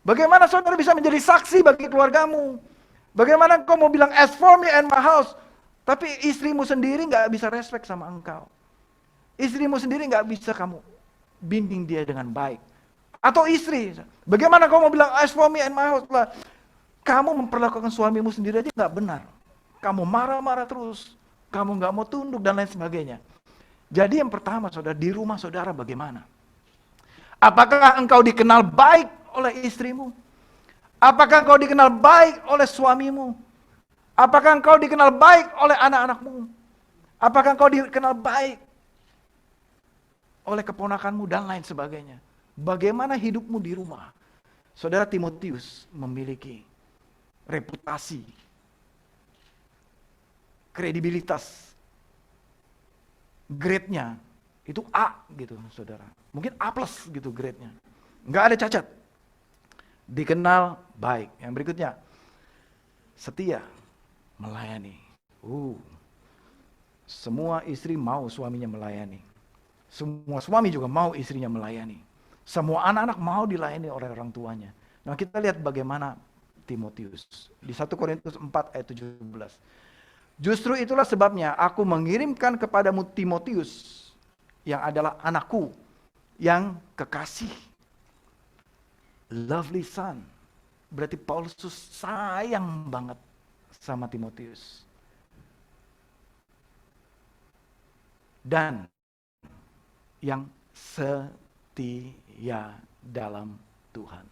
Bagaimana saudara bisa menjadi saksi bagi keluargamu? Bagaimana engkau mau bilang as for me and my house, tapi istrimu sendiri nggak bisa respect sama engkau. Istrimu sendiri nggak bisa kamu bimbing dia dengan baik. Atau istri, bagaimana kau mau bilang as for me and my house lah? Kamu memperlakukan suamimu sendiri aja nggak benar. Kamu marah-marah terus, kamu nggak mau tunduk dan lain sebagainya. Jadi yang pertama saudara, di rumah saudara bagaimana? Apakah engkau dikenal baik oleh istrimu? Apakah engkau dikenal baik oleh suamimu? Apakah engkau dikenal baik oleh anak-anakmu? Apakah engkau dikenal baik oleh keponakanmu dan lain sebagainya? Bagaimana hidupmu di rumah? Saudara Timotius memiliki reputasi, kredibilitas, grade-nya itu A gitu saudara. Mungkin A plus gitu grade-nya. Nggak ada cacat. Dikenal baik. Yang berikutnya, setia, melayani. Semua istri mau suaminya melayani. Semua suami juga mau istrinya melayani. Semua anak-anak mau dilayani oleh orang tuanya. Nah kita lihat bagaimana Timotius. Di 1 Korintus 4 ayat 17. Justru itulah sebabnya aku mengirimkan kepadamu Timotius, yang adalah anakku, yang kekasih. Lovely son. Berarti Paulus sayang banget sama Timotius. Dan yang setia dalam Tuhan.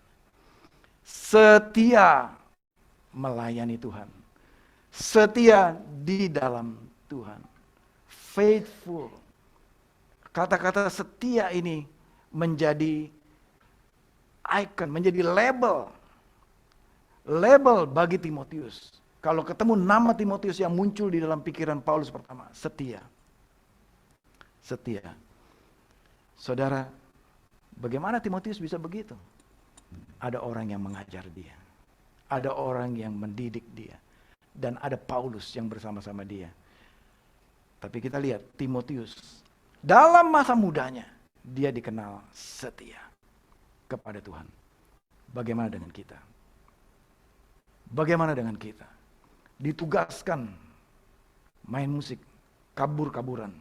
Setia melayani Tuhan. Setia di dalam Tuhan. Faithful. Kata-kata setia ini menjadi icon, menjadi label. Label bagi Timotius. Kalau ketemu nama Timotius yang muncul di dalam pikiran Paulus pertama, setia. Setia. Saudara, bagaimana Timotius bisa begitu? Ada orang yang mengajar dia. Ada orang yang mendidik dia. Dan ada Paulus yang bersama-sama dia. Tapi kita lihat Timotius, dalam masa mudanya, dia dikenal setia kepada Tuhan. Bagaimana dengan kita? Bagaimana dengan kita? Ditugaskan main musik, kabur-kaburan.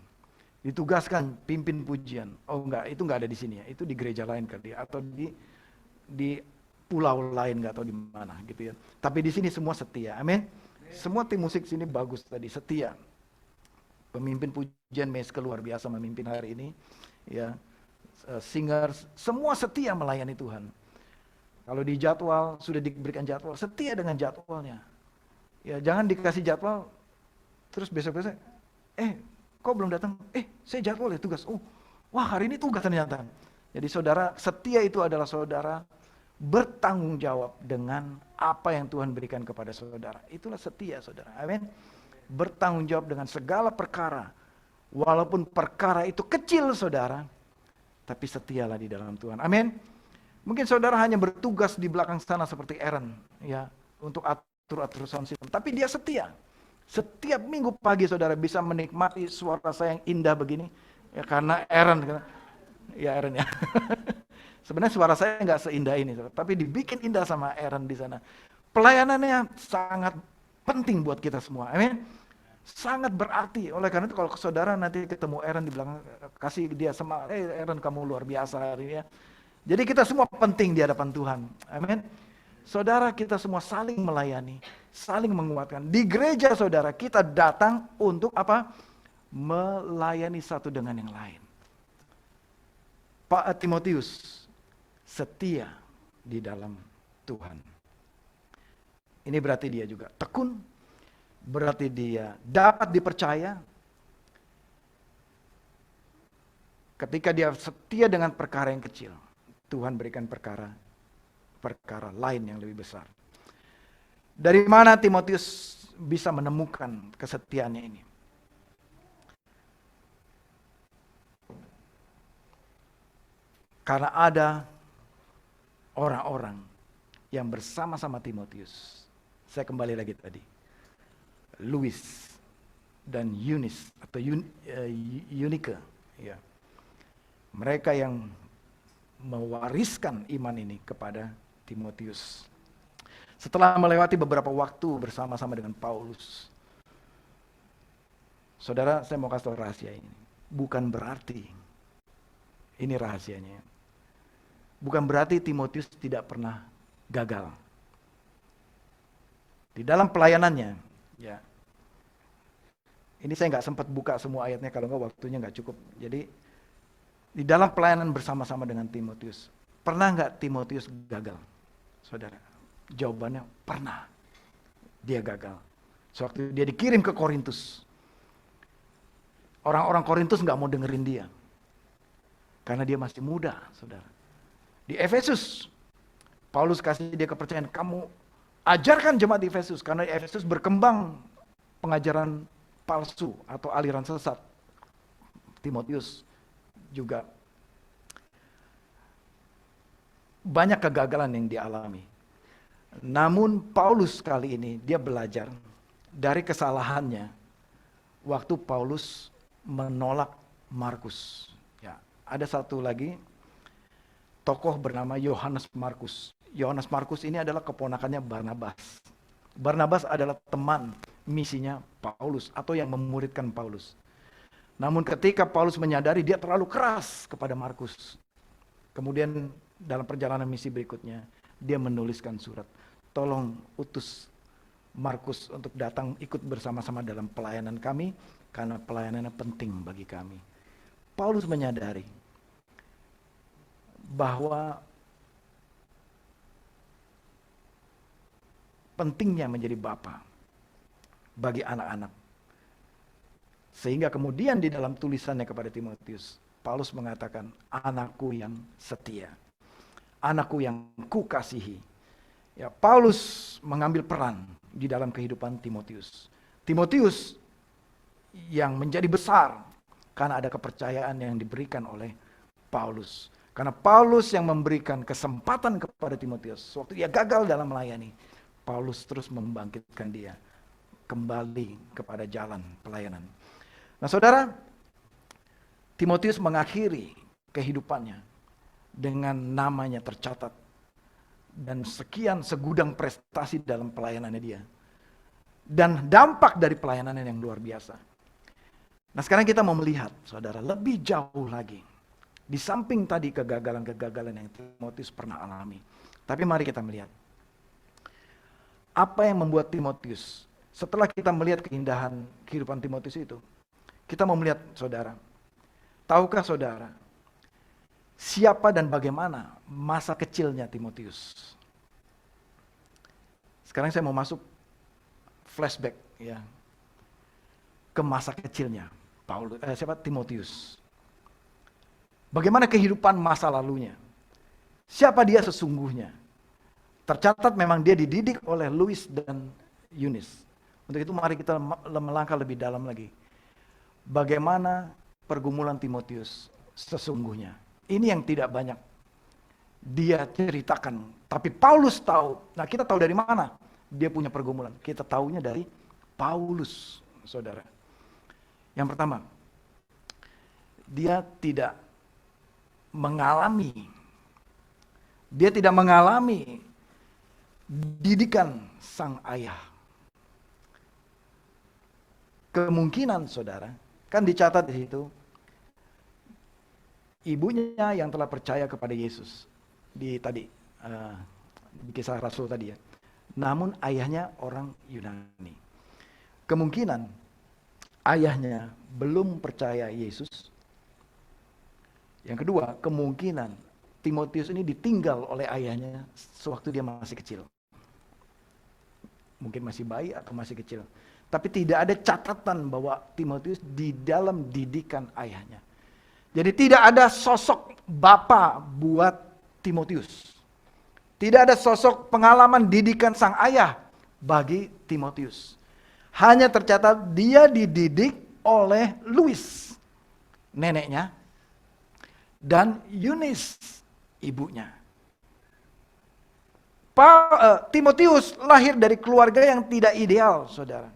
Ditugaskan pimpin pujian. Oh enggak, itu enggak ada di sini ya. Itu di gereja lain kali atau di pulau lain, enggak tahu di mana gitu ya. Tapi di sini semua setia. Amin. Semua tim musik sini bagus tadi, setia. Pemimpin pujian Meske luar biasa memimpin hari ini. Ya. Singers semua setia melayani Tuhan. Kalau di jadwal sudah diberikan jadwal, setia dengan jadwalnya. Ya, jangan dikasih jadwal terus besok-besok kok belum datang? Saya jadwal ya tugas. Wah hari ini tugas ternyata. Jadi saudara, setia itu adalah saudara bertanggung jawab dengan apa yang Tuhan berikan kepada saudara. Itulah setia saudara. Amin. Bertanggung jawab dengan segala perkara. Walaupun perkara itu kecil saudara, tapi setialah di dalam Tuhan. Amin. Mungkin saudara hanya bertugas di belakang sana seperti Aaron ya, untuk atur sound system. Tapi dia setia. Setiap minggu pagi saudara bisa menikmati suara saya yang indah begini. Ya karena Aaron. Ya Aaron ya. Sebenarnya suara saya nggak seindah ini. Tapi dibikin indah sama Aaron di sana. Pelayanannya sangat penting buat kita semua. Amin. Sangat berarti. Oleh karena itu kalau saudara nanti ketemu Aaron di belakang, kasih dia semangat. Aaron kamu luar biasa hari ini ya. Jadi kita semua penting di hadapan Tuhan. Amin. Saudara, kita semua saling melayani, saling menguatkan. Di gereja saudara, kita datang untuk apa? Melayani satu dengan yang lain. Pak Timotius, setia di dalam Tuhan. Ini berarti dia juga tekun, berarti dia dapat dipercaya. Ketika dia setia dengan perkara yang kecil, Tuhan berikan perkara lain yang lebih besar. Dari mana Timotius bisa menemukan kesetiaannya ini? Karena ada orang-orang yang bersama-sama Timotius. Saya kembali lagi tadi. Louis dan Eunice atau Eunike, ya. Mereka yang mewariskan iman ini kepada Timotius. Setelah melewati beberapa waktu bersama-sama dengan Paulus. Saudara, saya mau kasih tahu rahasia ini. Bukan berarti, ini rahasianya. Bukan berarti Timotius tidak pernah gagal. Di dalam pelayanannya, ya. Ini saya nggak sempat buka semua ayatnya, kalau nggak waktunya nggak cukup. Jadi, di dalam pelayanan bersama-sama dengan Timotius, pernah nggak Timotius gagal? Saudara, jawabannya pernah. Dia gagal. Sewaktu dia dikirim ke Korintus, orang-orang Korintus nggak mau dengerin dia. Karena dia masih muda, saudara. Di Efesus, Paulus kasih dia kepercayaan, kamu ajarkan jemaat di Efesus. Karena di Efesus berkembang pengajaran palsu atau aliran sesat. Timotius juga banyak kegagalan yang dialami. Namun Paulus kali ini dia belajar dari kesalahannya waktu Paulus menolak Markus. Ya, ada satu lagi tokoh bernama Yohanes Markus. Yohanes Markus ini adalah keponakannya Barnabas. Barnabas adalah teman misinya Paulus atau yang memuridkan Paulus. Namun ketika Paulus menyadari dia terlalu keras kepada Markus. Kemudian dalam perjalanan misi berikutnya, dia menuliskan surat. Tolong utus Markus untuk datang ikut bersama-sama dalam pelayanan kami, karena pelayanannya penting bagi kami. Paulus menyadari bahwa pentingnya menjadi bapa bagi anak-anak. Sehingga kemudian di dalam tulisannya kepada Timotius, Paulus mengatakan, anakku yang setia, anakku yang kukasihi. Ya, Paulus mengambil peran di dalam kehidupan Timotius. Timotius yang menjadi besar karena ada kepercayaan yang diberikan oleh Paulus. Karena Paulus yang memberikan kesempatan kepada Timotius. Waktu dia gagal dalam melayani, Paulus terus membangkitkan dia kembali kepada jalan pelayanan. Nah saudara, Timotius mengakhiri kehidupannya dengan namanya tercatat dan sekian segudang prestasi dalam pelayanannya dia. Dan dampak dari pelayanannya yang luar biasa. Nah sekarang kita mau melihat saudara lebih jauh lagi. Di samping tadi kegagalan-kegagalan yang Timotius pernah alami. Tapi mari kita melihat. Apa yang membuat Timotius, setelah kita melihat keindahan kehidupan Timotius itu, kita mau melihat saudara. Tahukah saudara, siapa dan bagaimana masa kecilnya Timotius? Sekarang saya mau masuk flashback ya ke masa kecilnya Timotius. Bagaimana kehidupan masa lalunya? Siapa dia sesungguhnya? Tercatat memang dia dididik oleh Louis dan Eunice. Untuk itu mari kita melangkah lebih dalam lagi. Bagaimana pergumulan Timotius sesungguhnya? Ini yang tidak banyak dia ceritakan. Tapi Paulus tahu. Nah kita tahu dari mana dia punya pergumulan? Kita tahunya dari Paulus, saudara. Yang pertama, dia tidak mengalami didikan sang ayah. Kemungkinan saudara, kan dicatat di situ, ibunya yang telah percaya kepada Yesus di kisah Rasul tadi ya. Namun ayahnya orang Yunani. Kemungkinan ayahnya belum percaya Yesus. Yang kedua, kemungkinan Timotius ini ditinggal oleh ayahnya sewaktu dia masih kecil. Mungkin masih bayi atau masih kecil. Tapi tidak ada catatan bahwa Timotius di dalam didikan ayahnya. Jadi tidak ada sosok bapa buat Timotius. Tidak ada sosok pengalaman didikan sang ayah bagi Timotius. Hanya tercatat dia dididik oleh Louis, neneknya, dan Eunice, ibunya. Timotius lahir dari keluarga yang tidak ideal, saudara.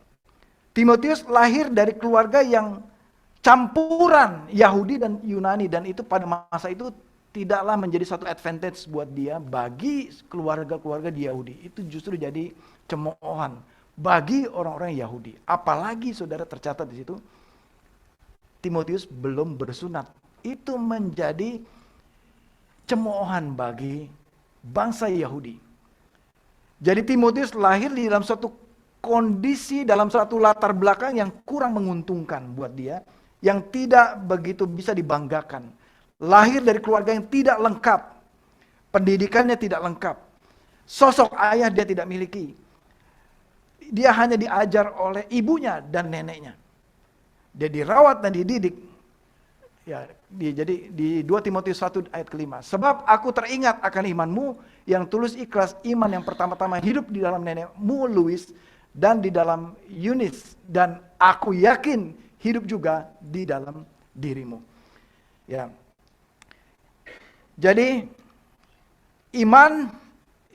Timotius lahir dari keluarga yang campuran Yahudi dan Yunani, dan itu pada masa itu tidaklah menjadi satu advantage buat dia bagi keluarga-keluarga di Yahudi. Itu justru jadi cemoohan bagi orang-orang Yahudi. Apalagi saudara tercatat di situ Timotius belum bersunat. Itu menjadi cemoohan bagi bangsa Yahudi. Jadi Timotius lahir di dalam suatu kondisi, dalam suatu latar belakang yang kurang menguntungkan buat dia, yang tidak begitu bisa dibanggakan. Lahir dari keluarga yang tidak lengkap, pendidikannya tidak lengkap, sosok ayah dia tidak miliki. Dia hanya diajar oleh ibunya dan neneknya. Dia dirawat dan dididik. Ya, jadi di 2 Timotius 1 ayat ke-5. Sebab aku teringat akan imanmu yang tulus ikhlas, iman yang pertama-tama hidup di dalam nenekmu Louis dan di dalam Eunice, dan aku yakin hidup juga di dalam dirimu. Ya. Jadi iman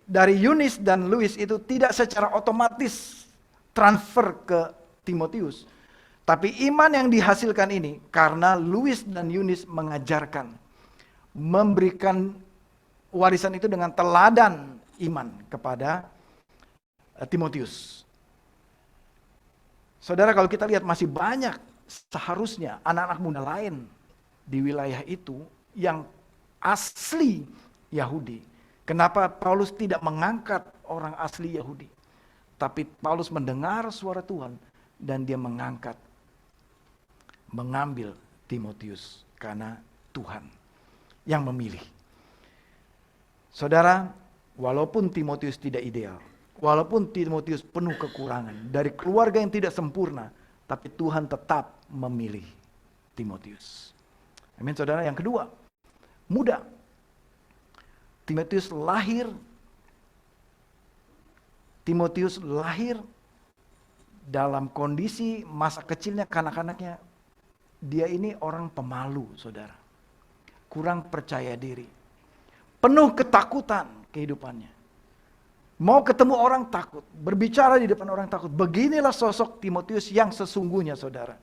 dari Eunice dan Louis itu tidak secara otomatis transfer ke Timotius. Tapi iman yang dihasilkan ini karena Louis dan Eunice mengajarkan, memberikan warisan itu dengan teladan iman kepada Timotius. Saudara, kalau kita lihat masih banyak seharusnya anak-anak muda lain di wilayah itu yang asli Yahudi. Kenapa Paulus tidak mengangkat orang asli Yahudi? Tapi Paulus mendengar suara Tuhan dan dia mengambil Timotius karena Tuhan yang memilih. Saudara, walaupun Timotius tidak ideal, walaupun Timotius penuh kekurangan, dari keluarga yang tidak sempurna, tapi Tuhan tetap memilih Timotius. Amin, saudara. Yang kedua, muda. Timotius lahir dalam kondisi masa kecilnya, kanak-kanaknya, dia ini orang pemalu, saudara. Kurang percaya diri. Penuh ketakutan kehidupannya. Mau ketemu orang takut, berbicara di depan orang takut. Beginilah sosok Timotius yang sesungguhnya, saudara.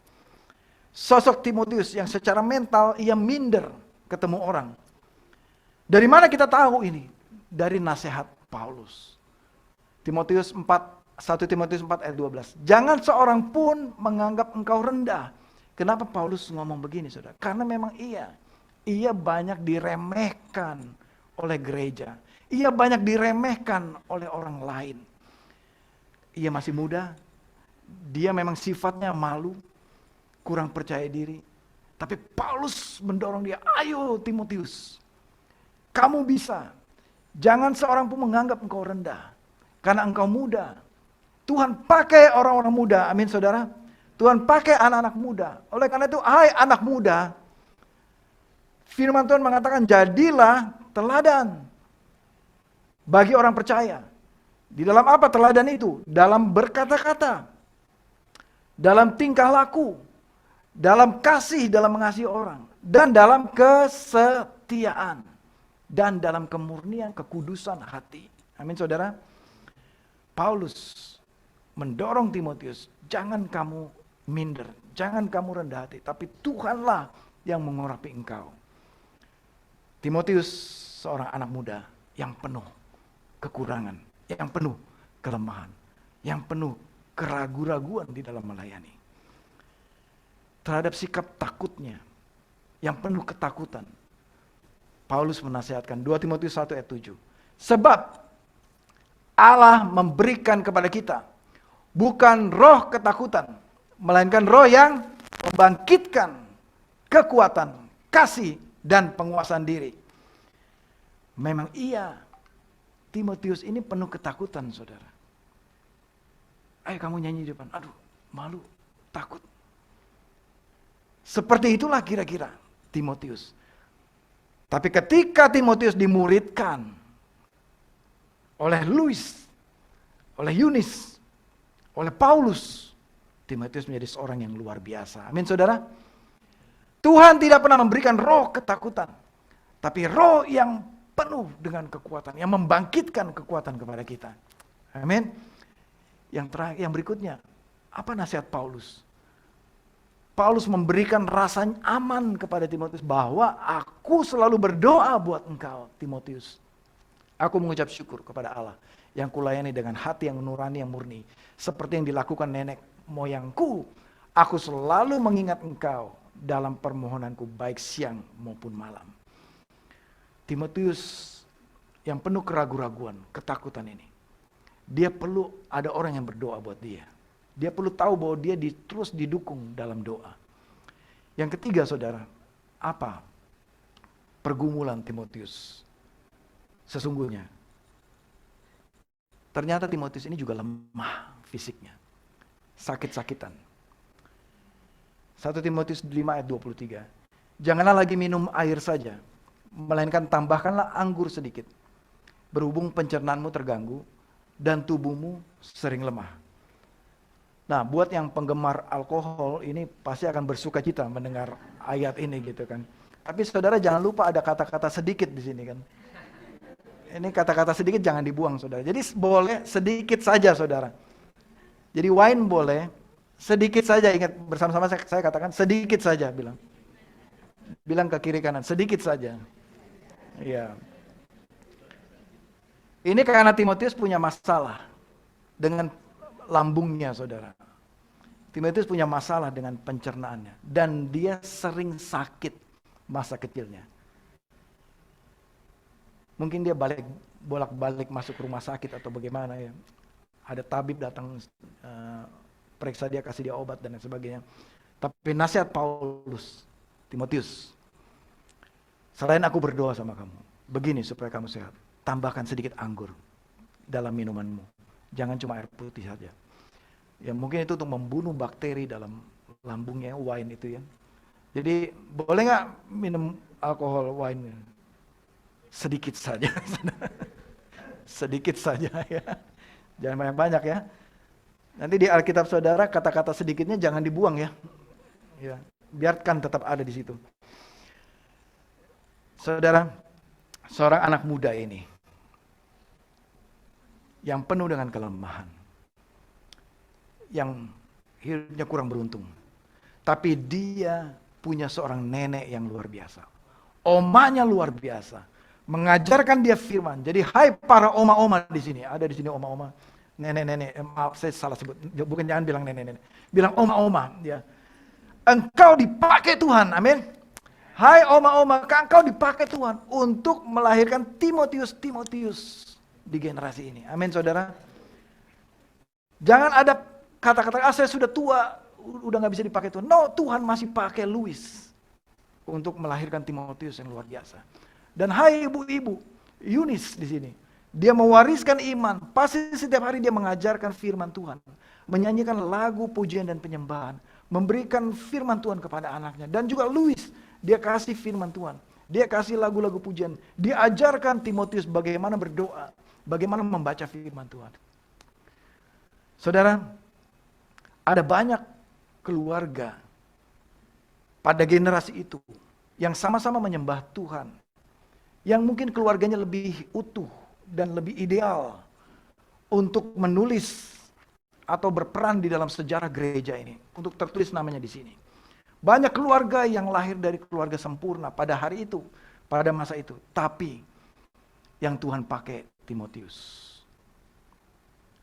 Sosok Timotius yang secara mental ia minder ketemu orang. Dari mana kita tahu ini? Dari nasihat Paulus. 1 Timotius 4 ayat 12. Jangan seorang pun menganggap engkau rendah. Kenapa Paulus ngomong begini, saudara? Karena memang ia banyak diremehkan oleh gereja. Ia banyak diremehkan oleh orang lain. Ia masih muda. Dia memang sifatnya malu, kurang percaya diri. Tapi Paulus mendorong dia, ayo Timotius, kamu bisa. Jangan seorang pun menganggap engkau rendah. Karena engkau muda. Tuhan pakai orang-orang muda, amin saudara. Tuhan pakai anak-anak muda. Oleh karena itu, hai anak muda, firman Tuhan mengatakan, jadilah teladan bagi orang percaya. Di dalam apa teladan itu? Dalam berkata-kata, dalam tingkah laku, dalam kasih, dalam mengasihi orang, dan dalam kesetiaan, dan dalam kemurnian, kekudusan hati. Amin saudara. Paulus mendorong Timotius, jangan kamu minder, jangan kamu rendah hati, tapi Tuhanlah yang mengurapi engkau. Timotius seorang anak muda yang penuh kekurangan, yang penuh kelemahan, yang penuh keraguan-raguan di dalam melayani. Terhadap sikap takutnya, yang penuh ketakutan, Paulus menasihatkan 2 Timotius 1 ayat 7. Sebab Allah memberikan kepada kita bukan roh ketakutan, melainkan roh yang membangkitkan kekuatan, kasih, dan penguasaan diri. Memang iya, Timotius ini penuh ketakutan, saudara. Ayo kamu nyanyi di depan. Aduh, malu, takut. Seperti itulah kira-kira Timotius. Tapi ketika Timotius dimuridkan oleh Luis, oleh Yunis, oleh Paulus, Timotius menjadi seorang yang luar biasa. Amin, saudara. Tuhan tidak pernah memberikan roh ketakutan, tapi roh yang penuh dengan kekuatan, yang membangkitkan kekuatan kepada kita. Amin. Yang berikutnya, apa nasihat Paulus? Paulus memberikan rasa aman kepada Timotius bahwa aku selalu berdoa buat engkau, Timotius. Aku mengucap syukur kepada Allah yang kulayani dengan hati yang nurani, yang murni. Seperti yang dilakukan nenek moyangku, aku selalu mengingat engkau dalam permohonanku baik siang maupun malam. Timotius yang penuh keraguan-raguan, ketakutan ini. Dia perlu ada orang yang berdoa buat dia. Dia perlu tahu bahwa dia terus didukung dalam doa. Yang ketiga, saudara, apa pergumulan Timotius? Sesungguhnya, ternyata Timotius ini juga lemah fisiknya. Sakit-sakitan. 1 Timotius 5 ayat 23. Janganlah lagi minum air saja, melainkan tambahkanlah anggur sedikit. Berhubung pencernaanmu terganggu dan tubuhmu sering lemah. Nah, buat yang penggemar alkohol ini pasti akan bersuka cita mendengar ayat ini gitu kan. Tapi saudara jangan lupa ada kata-kata sedikit di sini kan. Ini kata-kata sedikit jangan dibuang, saudara. Jadi boleh sedikit saja, saudara. Jadi wine boleh, sedikit saja. Ingat bersama-sama saya katakan sedikit saja bilang. Bilang ke kiri kanan, sedikit saja. Iya. Ini karena Timotius punya masalah dengan lambungnya, saudara. Timotius punya masalah dengan pencernaannya. Dan dia sering sakit masa kecilnya. Mungkin dia bolak-balik masuk rumah sakit atau bagaimana ya. Ada tabib datang periksa dia, kasih dia obat dan sebagainya. Tapi nasihat Paulus, Timotius, selain aku berdoa sama kamu, begini supaya kamu sehat. Tambahkan sedikit anggur dalam minumanmu. Jangan cuma air putih saja. Ya mungkin itu untuk membunuh bakteri dalam lambungnya, wine itu ya. Jadi boleh nggak minum alkohol wine? Sedikit saja. Sedikit saja ya. Jangan banyak-banyak ya. Nanti di Alkitab saudara kata-kata sedikitnya jangan dibuang ya. Ya, biarkan tetap ada di situ. Saudara, seorang anak muda ini yang penuh dengan kelemahan, yang hidupnya kurang beruntung, tapi dia punya seorang nenek yang luar biasa. Omanya luar biasa, mengajarkan dia firman. Jadi hai para oma-oma di sini, ada di sini oma-oma, nenek-nenek, maaf saya salah sebut, bukan jangan bilang nenek-nenek, bilang oma-oma ya. Engkau dipakai Tuhan, amin. Hai oma-oma, engkau dipakai Tuhan untuk melahirkan Timotius di generasi ini. Amin, saudara. Jangan ada kata-kata, saya sudah tua, udah gak bisa dipakai Tuhan. No, Tuhan masih pakai Luis untuk melahirkan Timotius yang luar biasa. Dan hai ibu-ibu, Yunis di sini, dia mewariskan iman. Pasti setiap hari dia mengajarkan firman Tuhan, menyanyikan lagu pujian dan penyembahan, memberikan firman Tuhan kepada anaknya. Dan juga Luis, dia kasih firman Tuhan, dia kasih lagu-lagu pujian, dia ajarkan Timotius bagaimana berdoa, bagaimana membaca firman Tuhan. Saudara, ada banyak keluarga pada generasi itu yang sama-sama menyembah Tuhan, yang mungkin keluarganya lebih utuh dan lebih ideal untuk menulis atau berperan di dalam sejarah gereja ini, untuk tertulis namanya di sini. Banyak keluarga yang lahir dari keluarga sempurna pada hari itu, pada masa itu, tapi yang Tuhan pakai Timotius.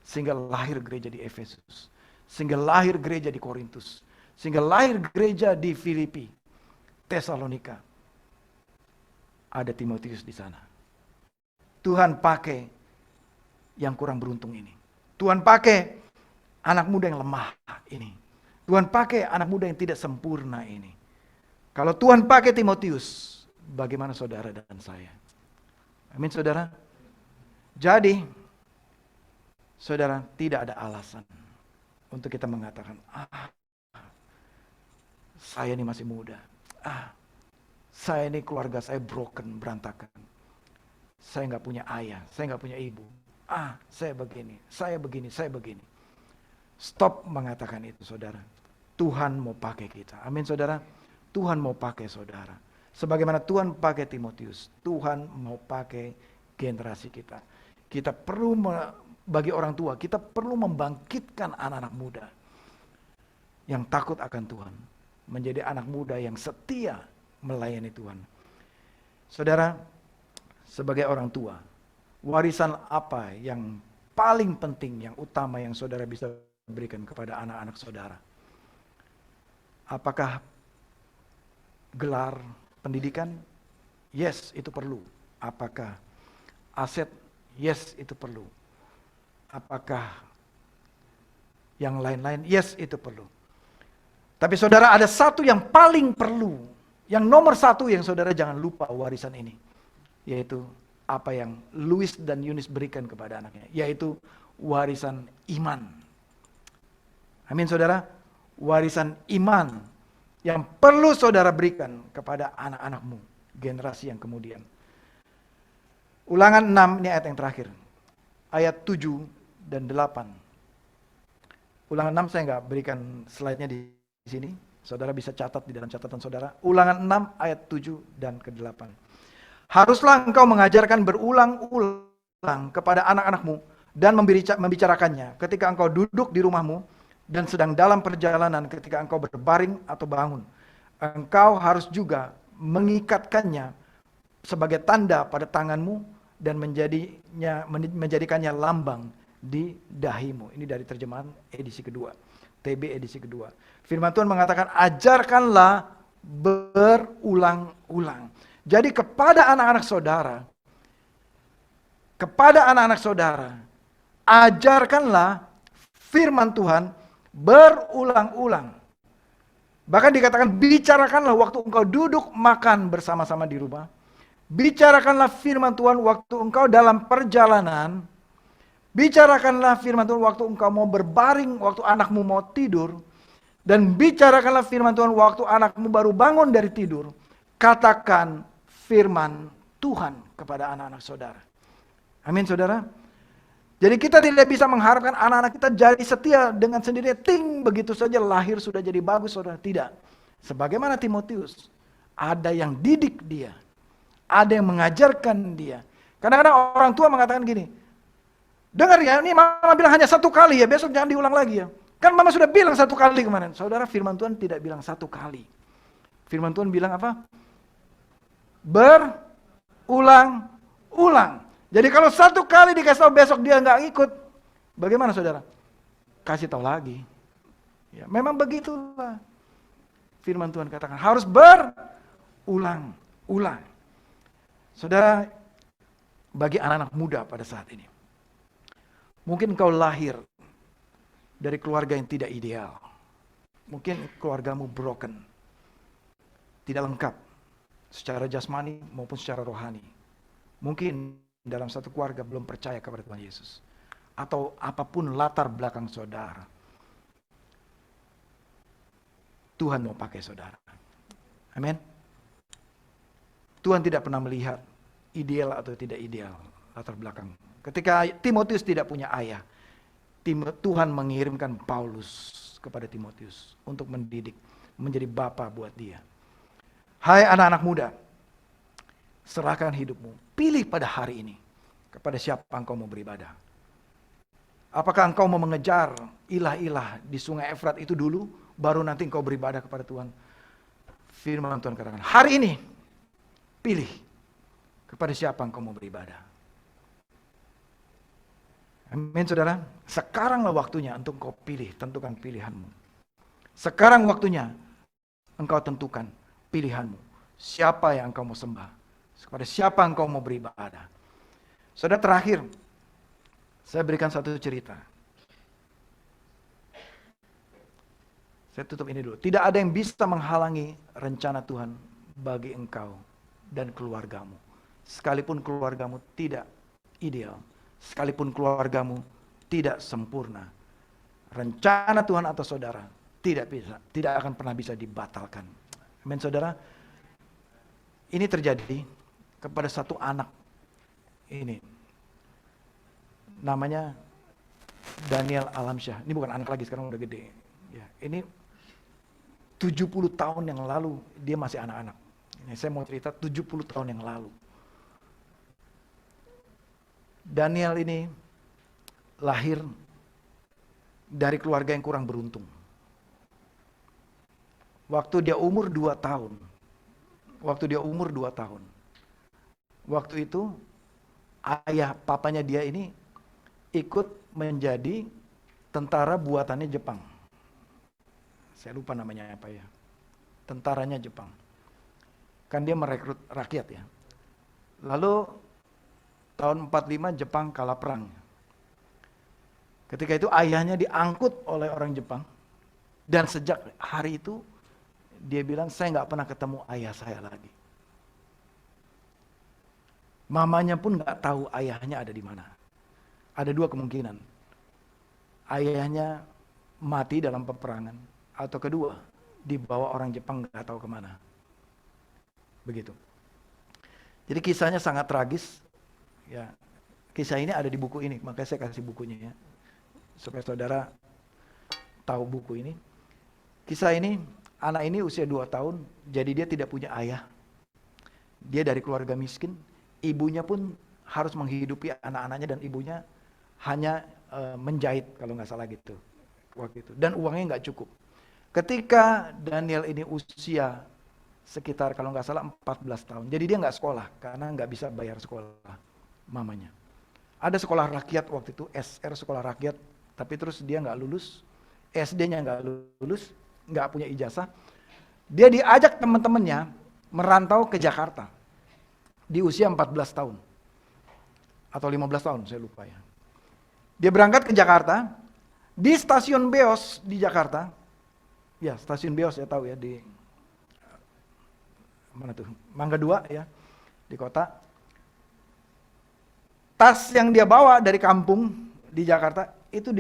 Sehingga lahir gereja di Efesus, sehingga lahir gereja di Korintus, sehingga lahir gereja di Filipi, Tesalonika. Ada Timotius di sana. Tuhan pakai yang kurang beruntung ini. Tuhan pakai anak muda yang lemah ini. Tuhan pakai anak muda yang tidak sempurna ini. Kalau Tuhan pakai Timotius, bagaimana saudara dan saya? Amin saudara. Jadi, saudara, tidak ada alasan untuk kita mengatakan, saya ini masih muda. Saya ini keluarga saya broken, berantakan. Saya nggak punya ayah, saya nggak punya ibu. Saya begini, saya begini, saya begini. Stop mengatakan itu saudara. Tuhan mau pakai kita. Amin saudara. Tuhan mau pakai saudara. Sebagaimana Tuhan pakai Timotius, Tuhan mau pakai generasi kita. Kita perlu bagi orang tua, kita perlu membangkitkan anak-anak muda yang takut akan Tuhan, menjadi anak muda yang setia melayani Tuhan. Saudara, sebagai orang tua, warisan apa yang paling penting, yang utama yang saudara bisa berikan kepada anak-anak saudara? Apakah gelar pendidikan? Yes, itu perlu. Apakah aset? Yes, itu perlu. Apakah yang lain-lain? Yes, itu perlu. Tapi saudara, ada satu yang paling perlu, yang nomor satu yang saudara jangan lupa warisan ini, yaitu apa yang Louis dan Eunice berikan kepada anaknya, yaitu warisan iman. Amin saudara. Warisan iman yang perlu saudara berikan kepada anak-anakmu, generasi yang kemudian. Ulangan 6, ini ayat yang terakhir. Ayat 7 dan 8. Ulangan 6 saya nggak berikan slide-nya di sini. Saudara bisa catat di dalam catatan saudara. Ulangan 6 ayat 7 dan ke-8. Haruslah engkau mengajarkan berulang-ulang kepada anak-anakmu dan membicarakannya ketika engkau duduk di rumahmu dan sedang dalam perjalanan, ketika engkau berbaring atau bangun. Engkau harus juga mengikatkannya sebagai tanda pada tanganmu dan menjadikannya lambang di dahimu. Ini dari terjemahan edisi kedua, TB edisi kedua. Firman Tuhan mengatakan, ajarkanlah berulang-ulang. Jadi kepada anak-anak saudara, ajarkanlah firman Tuhan berulang-ulang. Bahkan dikatakan, bicarakanlah waktu engkau duduk makan bersama-sama di rumah. Bicarakanlah firman Tuhan waktu engkau dalam perjalanan. Bicarakanlah firman Tuhan waktu engkau mau berbaring, waktu anakmu mau tidur. Dan bicarakanlah firman Tuhan waktu anakmu baru bangun dari tidur. Katakan firman Tuhan kepada anak-anak saudara. Amin saudara. Jadi kita tidak bisa mengharapkan anak-anak kita jadi setia dengan sendirinya. Begitu saja lahir sudah jadi bagus saudara. Tidak. Sebagaimana Timotius, ada yang didik dia. Ada yang mengajarkan dia. Kadang-kadang orang tua mengatakan gini, dengar ya, ini mama bilang hanya satu kali ya, besok jangan diulang lagi ya. Kan mama sudah bilang satu kali kemarin. Saudara, firman Tuhan tidak bilang satu kali. Firman Tuhan bilang apa? Berulang-ulang. Jadi kalau satu kali dikasih tahu besok dia nggak ikut, bagaimana saudara? Kasih tahu lagi. Ya, memang begitulah. Firman Tuhan katakan harus berulang-ulang. Saudara, bagi anak-anak muda pada saat ini, mungkin engkau lahir dari keluarga yang tidak ideal. Mungkin keluargamu broken, tidak lengkap secara jasmani maupun secara rohani. Mungkin dalam satu keluarga belum percaya kepada Tuhan Yesus. Atau apapun latar belakang saudara. Tuhan mau pakai saudara. Amin. Tuhan tidak pernah melihat ideal atau tidak ideal latar belakang. Ketika Timotius tidak punya ayah, Tuhan mengirimkan Paulus kepada Timotius untuk mendidik, menjadi bapa buat dia. Hai anak-anak muda, serahkan hidupmu, pilih pada hari ini kepada siapa engkau mau beribadah. Apakah engkau mau mengejar ilah-ilah di sungai Efrat itu dulu, baru nanti engkau beribadah kepada Tuhan? Firman Tuhan katakan, hari ini pilih kepada siapa engkau mau beribadah. Amin saudara. Sekaranglah waktunya untuk engkau pilih, tentukan pilihanmu. Sekarang waktunya engkau tentukan pilihanmu. Siapa yang engkau mau sembah? Kepada siapa engkau mau beribadah? Saudara, terakhir, saya berikan satu cerita. Saya tutup ini dulu. Tidak ada yang bisa menghalangi rencana Tuhan bagi engkau dan keluargamu. sekalipun keluargamu tidak ideal, sekalipun keluargamu tidak sempurna, rencana Tuhan atas saudara tidak akan pernah bisa dibatalkan. Amin saudara. Ini terjadi kepada satu anak ini. Namanya Daniel Alamsyah. Ini bukan anak lagi, sekarang udah gede. Ya, ini 70 tahun yang lalu dia masih anak-anak. Ini saya mau cerita 70 tahun yang lalu. Daniel ini lahir dari keluarga yang kurang beruntung. Waktu dia umur 2 tahun. Waktu itu ayah papanya dia ini ikut menjadi tentara buatannya Jepang. Saya lupa namanya apa ya. Tentaranya Jepang. Kan dia merekrut rakyat ya. Lalu tahun 45 Jepang kalah perang. Ketika itu ayahnya diangkut oleh orang Jepang. Dan sejak hari itu dia bilang, saya nggak pernah ketemu ayah saya lagi. Mamanya pun nggak tahu ayahnya ada di mana. Ada 2 kemungkinan. Ayahnya mati dalam peperangan. Atau kedua, dibawa orang Jepang nggak tahu kemana. Begitu. Jadi kisahnya sangat tragis. Ya, kisah ini ada di buku ini, makanya saya kasih bukunya ya. Supaya saudara tahu buku ini. Kisah ini, anak ini usia 2 tahun, jadi dia tidak punya ayah. Dia dari keluarga miskin, ibunya pun harus menghidupi anak-anaknya dan ibunya hanya menjahit kalau nggak salah gitu waktu itu. Dan uangnya nggak cukup. Ketika Daniel ini usia sekitar kalau nggak salah 14 tahun, jadi dia nggak sekolah karena nggak bisa bayar sekolah mamanya. Ada sekolah rakyat waktu itu, SR sekolah rakyat, tapi terus dia nggak lulus, SD-nya nggak lulus, nggak punya ijazah. Dia diajak teman-temannya merantau ke Jakarta di usia 14 tahun atau 15 tahun, saya lupa ya. Dia berangkat ke Jakarta, di stasiun Beos di Jakarta, ya stasiun Beos saya tahu ya, di mana tuh, Mangga 2 ya, di kota. Tas yang dia bawa dari kampung di Jakarta itu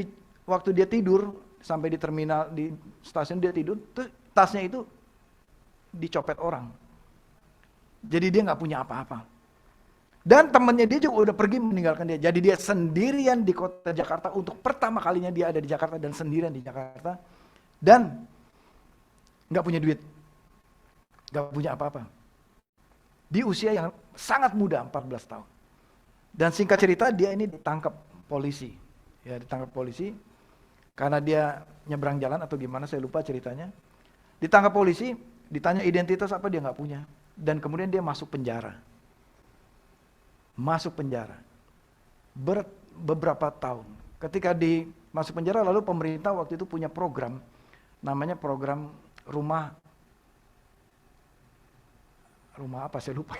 waktu dia tidur sampai di terminal di stasiun dia tidur, tuh tasnya itu dicopet orang. Jadi dia nggak punya apa-apa. Dan temannya dia juga udah pergi meninggalkan dia. Jadi dia sendirian di kota Jakarta untuk pertama kalinya dia ada di Jakarta dan sendirian di Jakarta dan nggak punya duit, nggak punya apa-apa. Di usia yang sangat muda, 14 tahun. Dan singkat cerita dia ini ditangkap polisi, ya ditangkap polisi karena dia nyebrang jalan atau gimana saya lupa ceritanya. Ditangkap polisi, ditanya identitas apa dia nggak punya, dan kemudian dia masuk penjara. Masuk penjara beberapa tahun. Ketika masuk penjara, lalu pemerintah waktu itu punya program, namanya program rumah apa saya lupa.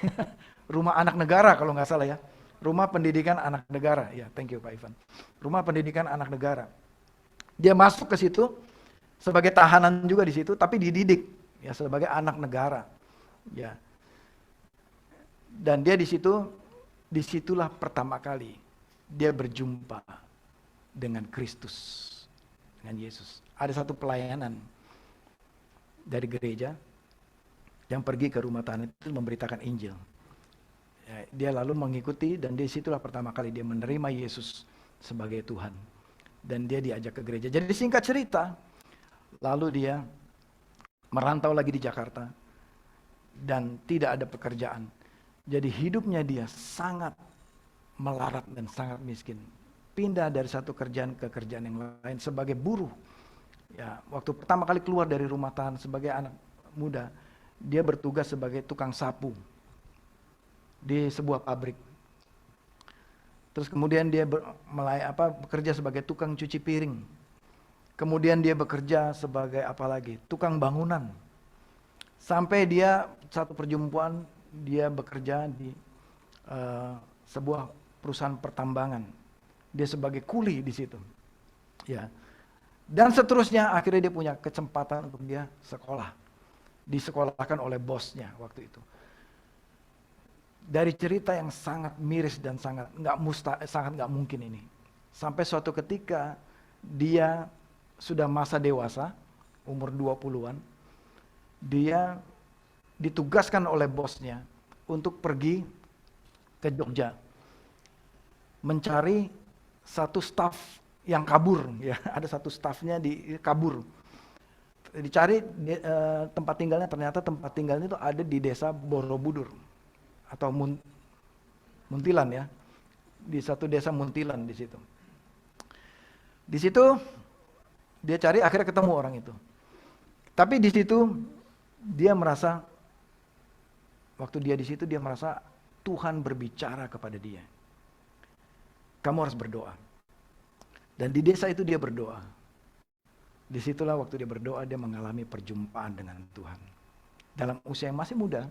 Rumah anak negara kalau nggak salah ya. Rumah pendidikan anak negara. Ya, thank you Pak Ivan. Rumah pendidikan anak negara. Dia masuk ke situ sebagai tahanan juga di situ, tapi dididik ya sebagai anak negara. Ya. Dan dia disitulah pertama kali dia berjumpa dengan Kristus, dengan Yesus. Ada satu pelayanan dari gereja yang pergi ke rumah tahanan itu memberitakan Injil. Ya, dia lalu mengikuti dan disitulah pertama kali dia menerima Yesus sebagai Tuhan. Dan dia diajak ke gereja. Jadi singkat cerita, lalu dia merantau lagi di Jakarta dan tidak ada pekerjaan. Jadi hidupnya dia sangat melarat dan sangat miskin. Pindah dari satu kerjaan ke kerjaan yang lain sebagai buruh. Ya, waktu pertama kali keluar dari rumah tahanan sebagai anak muda, dia bertugas sebagai tukang sapu di sebuah pabrik. Terus kemudian dia bekerja sebagai tukang cuci piring. Kemudian dia bekerja sebagai apa lagi? Tukang bangunan. Sampai dia satu perjumpaan dia bekerja di sebuah perusahaan pertambangan. Dia sebagai kuli di situ. Ya. Dan seterusnya akhirnya dia punya kesempatan untuk dia sekolah. Disekolahkan oleh bosnya waktu itu. Dari cerita yang sangat miris dan sangat nggak mungkin ini. Sampai suatu ketika dia sudah masa dewasa, umur 20-an, dia ditugaskan oleh bosnya untuk pergi ke Jogja mencari satu staf yang kabur, ya. Ada satu stafnya kabur. Dicari tempat tinggalnya, ternyata tempat tinggalnya itu ada di desa Borobudur atau Muntilan, ya. Di satu desa Muntilan di situ. Di situ dia cari, akhirnya ketemu orang itu. Tapi di situ dia merasa, waktu dia di situ dia merasa Tuhan berbicara kepada dia. Kamu harus berdoa. Dan di desa itu dia berdoa. Disitulah waktu dia berdoa dia mengalami perjumpaan dengan Tuhan. Dalam usia yang masih muda,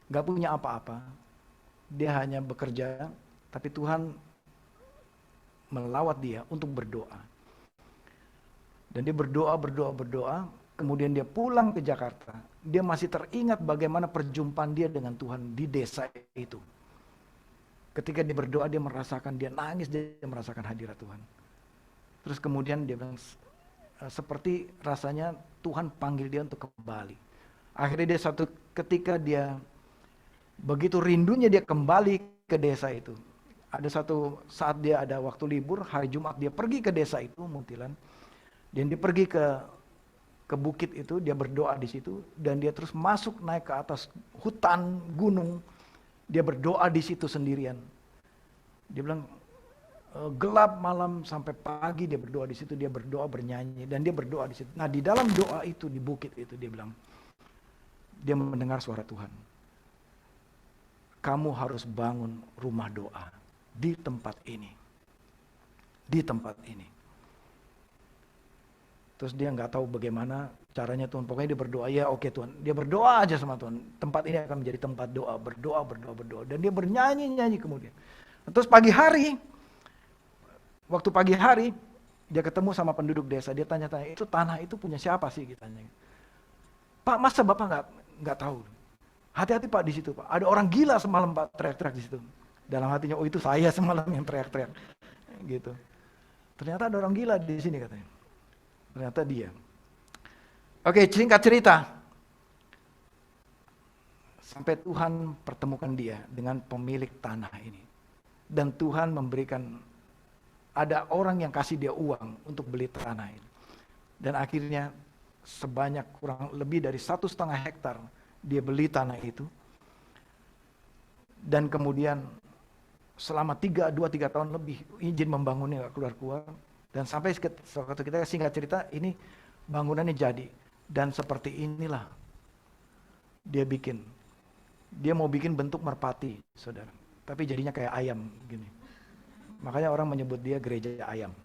gak punya apa-apa. Dia hanya bekerja, tapi Tuhan melawat dia untuk berdoa. Dan dia berdoa, kemudian dia pulang ke Jakarta. Dia masih teringat bagaimana perjumpaan dia dengan Tuhan di desa itu. Ketika dia berdoa, dia merasakan, dia nangis, dia merasakan hadirat Tuhan. Terus kemudian dia bilang, seperti rasanya Tuhan panggil dia untuk kembali. Akhirnya dia satu ketika dia begitu rindunya dia kembali ke desa itu. Ada satu saat dia ada waktu libur, hari Jumat dia pergi ke desa itu, Muntilan. Dan dia pergi ke bukit itu, dia berdoa di situ. Dan dia terus masuk naik ke atas hutan, gunung. Dia berdoa di situ sendirian. Dia bilang, gelap malam sampai pagi dia berdoa di situ, dia berdoa bernyanyi dan dia berdoa di situ. Nah, di dalam doa itu di bukit itu dia bilang, dia mendengar suara Tuhan. Kamu harus bangun rumah doa di tempat ini. Di tempat ini. Terus dia nggak tahu bagaimana caranya Tuhan. Pokoknya dia berdoa, ya oke Tuhan. Dia berdoa aja sama Tuhan. Tempat ini akan menjadi tempat doa, berdoa. Dan dia bernyanyi kemudian. Terus pagi hari, waktu pagi hari, dia ketemu sama penduduk desa. Dia tanya-tanya, itu tanah itu punya siapa sih? Tanya. Pak, masa Bapak nggak tahu? Hati-hati Pak di situ Pak. Ada orang gila semalam Pak teriak-teriak di situ. Dalam hatinya, oh itu saya semalam yang teriak-teriak. Gitu. Ternyata ada orang gila di sini katanya. Ternyata dia. Oke, singkat cerita. Sampai Tuhan pertemukan dia dengan pemilik tanah ini. Dan Tuhan memberikan, ada orang yang kasih dia uang untuk beli tanah ini. Dan akhirnya sebanyak kurang lebih dari 1,5 hektar dia beli tanah itu. Dan kemudian selama 2-3 tahun lebih izin membangunnya gak keluar-keluar. Dan sampai suatu kita singkat cerita, ini bangunannya jadi. Dan seperti inilah dia bikin. Dia mau bikin bentuk merpati, saudara. Tapi jadinya kayak ayam gini. Makanya orang menyebut dia gereja ayam.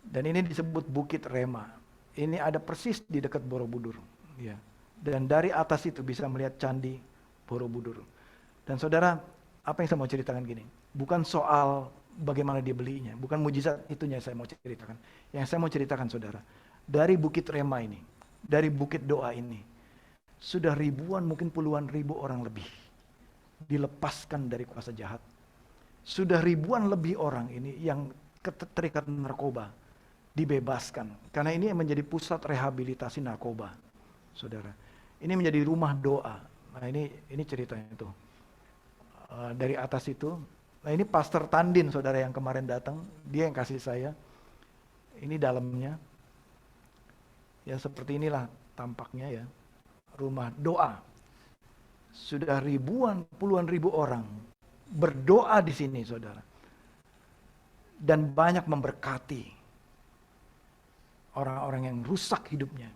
Dan ini disebut Bukit Rema. Ini ada persis di dekat Borobudur. Ya. Dan dari atas itu bisa melihat Candi Borobudur. Dan saudara, apa yang saya mau ceritakan gini? Bukan soal bagaimana dia belinya. Bukan mujizat itunya yang saya mau ceritakan. Yang saya mau ceritakan saudara, dari Bukit Rema ini, dari Bukit Doa ini, sudah ribuan, mungkin puluhan ribu orang lebih dilepaskan dari kuasa jahat. Sudah ribuan lebih orang ini yang terikat narkoba dibebaskan. Karena ini menjadi pusat rehabilitasi narkoba, saudara. Ini menjadi rumah doa. Nah ini ceritanya itu. Dari atas itu. Nah ini Pastor Tandin, saudara yang kemarin datang. Dia yang kasih saya. Ini dalamnya. Ya seperti inilah tampaknya ya. Rumah doa. Sudah ribuan, puluhan ribu orang berdoa di sini, saudara. Dan banyak memberkati orang-orang yang rusak hidupnya.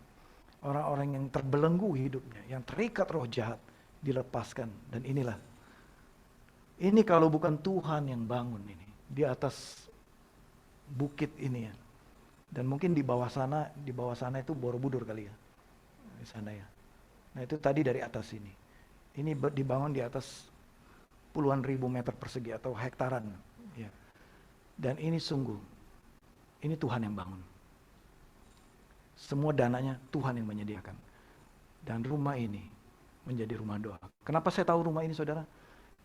Orang-orang yang terbelenggu hidupnya. Yang terikat roh jahat dilepaskan. Dan inilah. Ini kalau bukan Tuhan yang bangun ini. Di atas bukit ini ya. Dan mungkin di bawah sana itu Borobudur kali ya. Di sana ya. Nah itu tadi dari atas ini. Ini dibangun di atas puluhan ribu meter persegi atau hektaran. Ya. Dan ini sungguh, ini Tuhan yang bangun. Semua dananya Tuhan yang menyediakan. Dan rumah ini menjadi rumah doa. Kenapa saya tahu rumah ini saudara?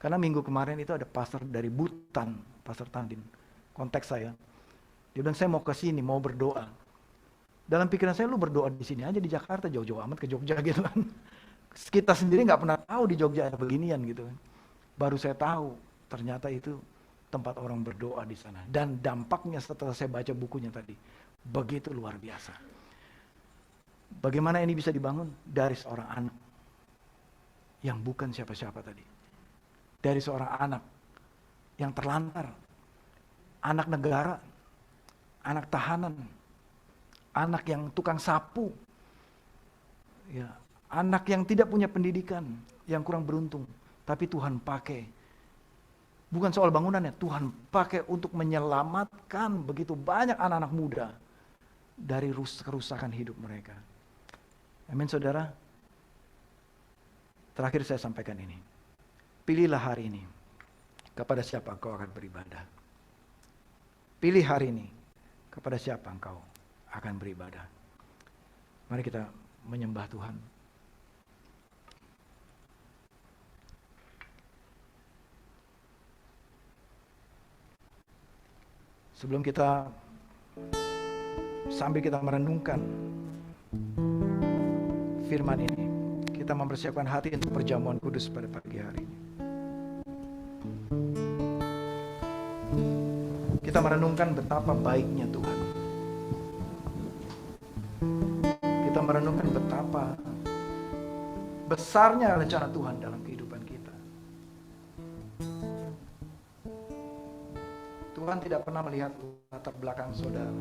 Karena minggu kemarin itu ada pastor dari Butan, Pastor Tandin, kontak saya. Dia bilang, saya mau ke sini, mau berdoa. Dalam pikiran saya, lu berdoa di sini aja di Jakarta, jauh-jauh amat ke Jogja gitu kan. Kita sendiri nggak pernah tahu di Jogja ada beginian gitu kan. Baru saya tahu, ternyata itu tempat orang berdoa di sana. Dan dampaknya setelah saya baca bukunya tadi, begitu luar biasa. Bagaimana ini bisa dibangun? Dari seorang anak yang bukan siapa-siapa tadi. Dari seorang anak yang terlantar, anak negara, anak tahanan, anak yang tukang sapu, ya, anak yang tidak punya pendidikan, yang kurang beruntung. Tapi Tuhan pakai, bukan soal bangunannya, Tuhan pakai untuk menyelamatkan begitu banyak anak-anak muda dari kerusakan hidup mereka. Amin saudara. Terakhir saya sampaikan ini. Pilihlah hari ini kepada siapa engkau akan beribadah. Pilih hari ini kepada siapa engkau akan beribadah. Mari kita menyembah Tuhan. Sebelum kita, sambil kita merenungkan firman ini, kita mempersiapkan hati untuk perjamuan kudus pada pagi hari ini. Kita merenungkan betapa baiknya Tuhan. Kita merenungkan betapa besarnya rencana Tuhan dalam kehidupan kita. Tuhan tidak pernah melihat latar belakang saudara.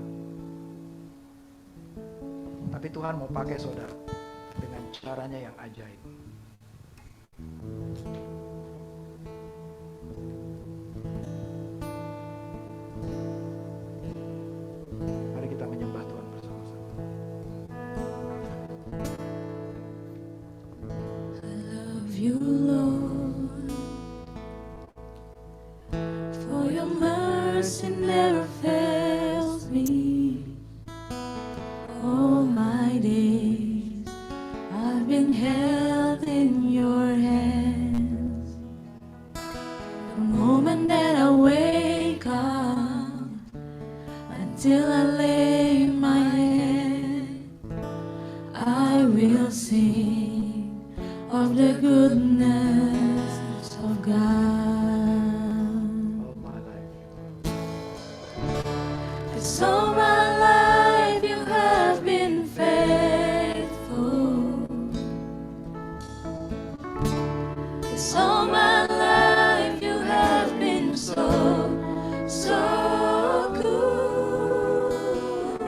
Tapi Tuhan mau pakai saudara dengan caranya yang ajaib. Mari kita menyembah Tuhan bersama-sama. I love you, Lord, for your mercy never fails me. All my days I've been held in your hands. The moment that I wake up until I lay my head, I will sing of the goodness of God. All my life. 'Cause all my life you have been faithful. 'Cause all my life you have been so, so good.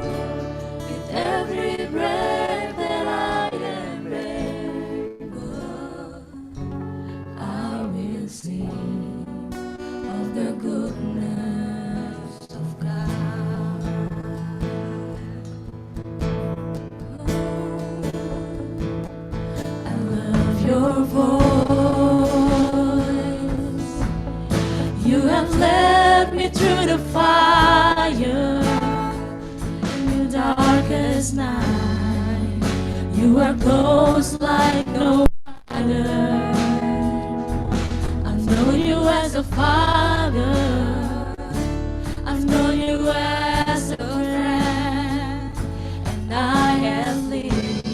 With every breath that I am able, I will sing of the goodness of God. I love your voice. You have led me through the fire in the darkest night. You are close like no other. I know you as a father. I know you as a friend. And I have lived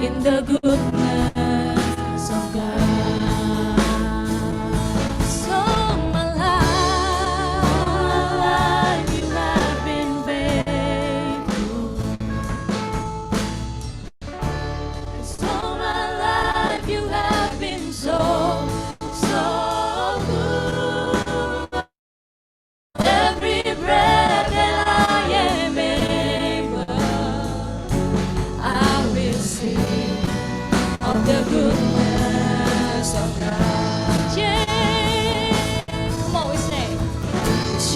in the goodness of God. So my life you have been faithful. So my life you have been so, so good. Every breath that I am able, I will sing of the goodness of God. Yeah, come on, we say,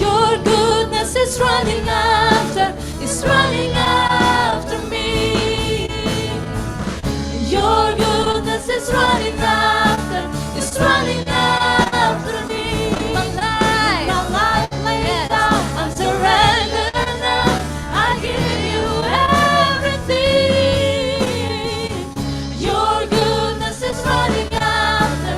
your goodness is running after me. Your goodness is running after me. My life laid down, I'm surrendered now. I give you everything. Your goodness is running after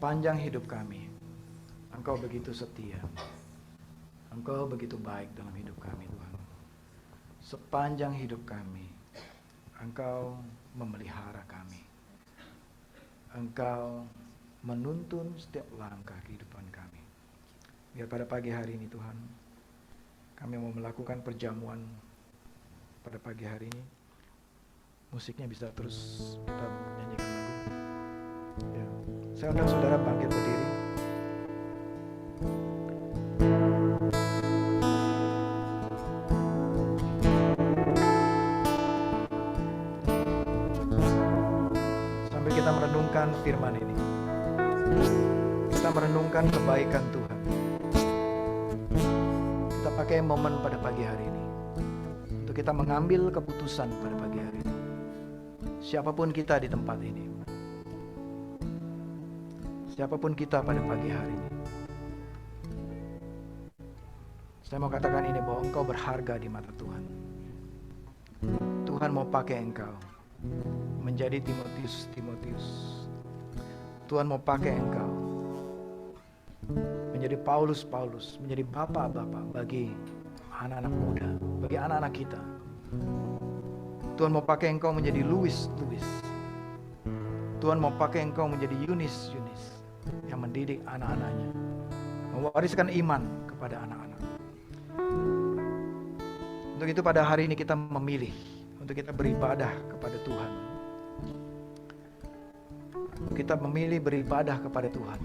sepanjang hidup kami, Engkau begitu setia. Engkau begitu baik dalam hidup kami, Tuhan. Sepanjang hidup kami, Engkau memelihara kami. Engkau menuntun setiap langkah kehidupan kami. Biar pada pagi hari ini, Tuhan, kami mau melakukan perjamuan pada pagi hari ini. Musiknya bisa terus kita nyanyikan lagu. Ya. Saya undang saudara bangkit berdiri. Sambil kita merenungkan firman ini. Kita merenungkan kebaikan Tuhan. Kita pakai momen pada pagi hari ini untuk kita mengambil keputusan pada pagi hari ini. Siapapun kita di tempat ini, siapapun kita pada pagi hari ini, saya mau katakan ini bahwa engkau berharga di mata Tuhan. Tuhan mau pakai engkau menjadi Timotius. Tuhan mau pakai engkau menjadi Paulus, menjadi bapak-bapak bagi anak-anak muda, bagi anak-anak kita. Tuhan mau pakai engkau menjadi Louis. Tuhan mau pakai engkau menjadi Yunis yang mendidik anak-anaknya, mewariskan iman kepada anak-anak. Untuk itu pada hari ini kita memilih untuk kita beribadah kepada Tuhan. Kita memilih beribadah kepada Tuhan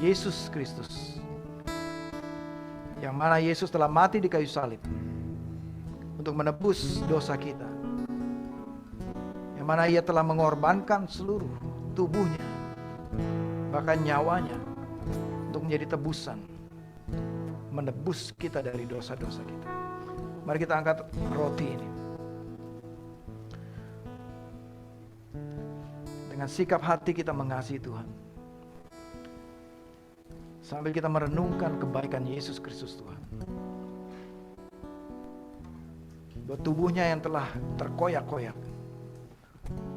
Yesus Kristus, yang mana Yesus telah mati di kayu salib untuk menebus dosa kita, yang mana Ia telah mengorbankan seluruh tubuhnya, bahkan nyawanya, untuk menjadi tebusan, menebus kita dari dosa-dosa kita. Mari kita angkat roti ini dengan sikap hati kita mengasihi Tuhan, sambil kita merenungkan kebaikan Yesus Kristus Tuhan, buat tubuhnya yang telah terkoyak-koyak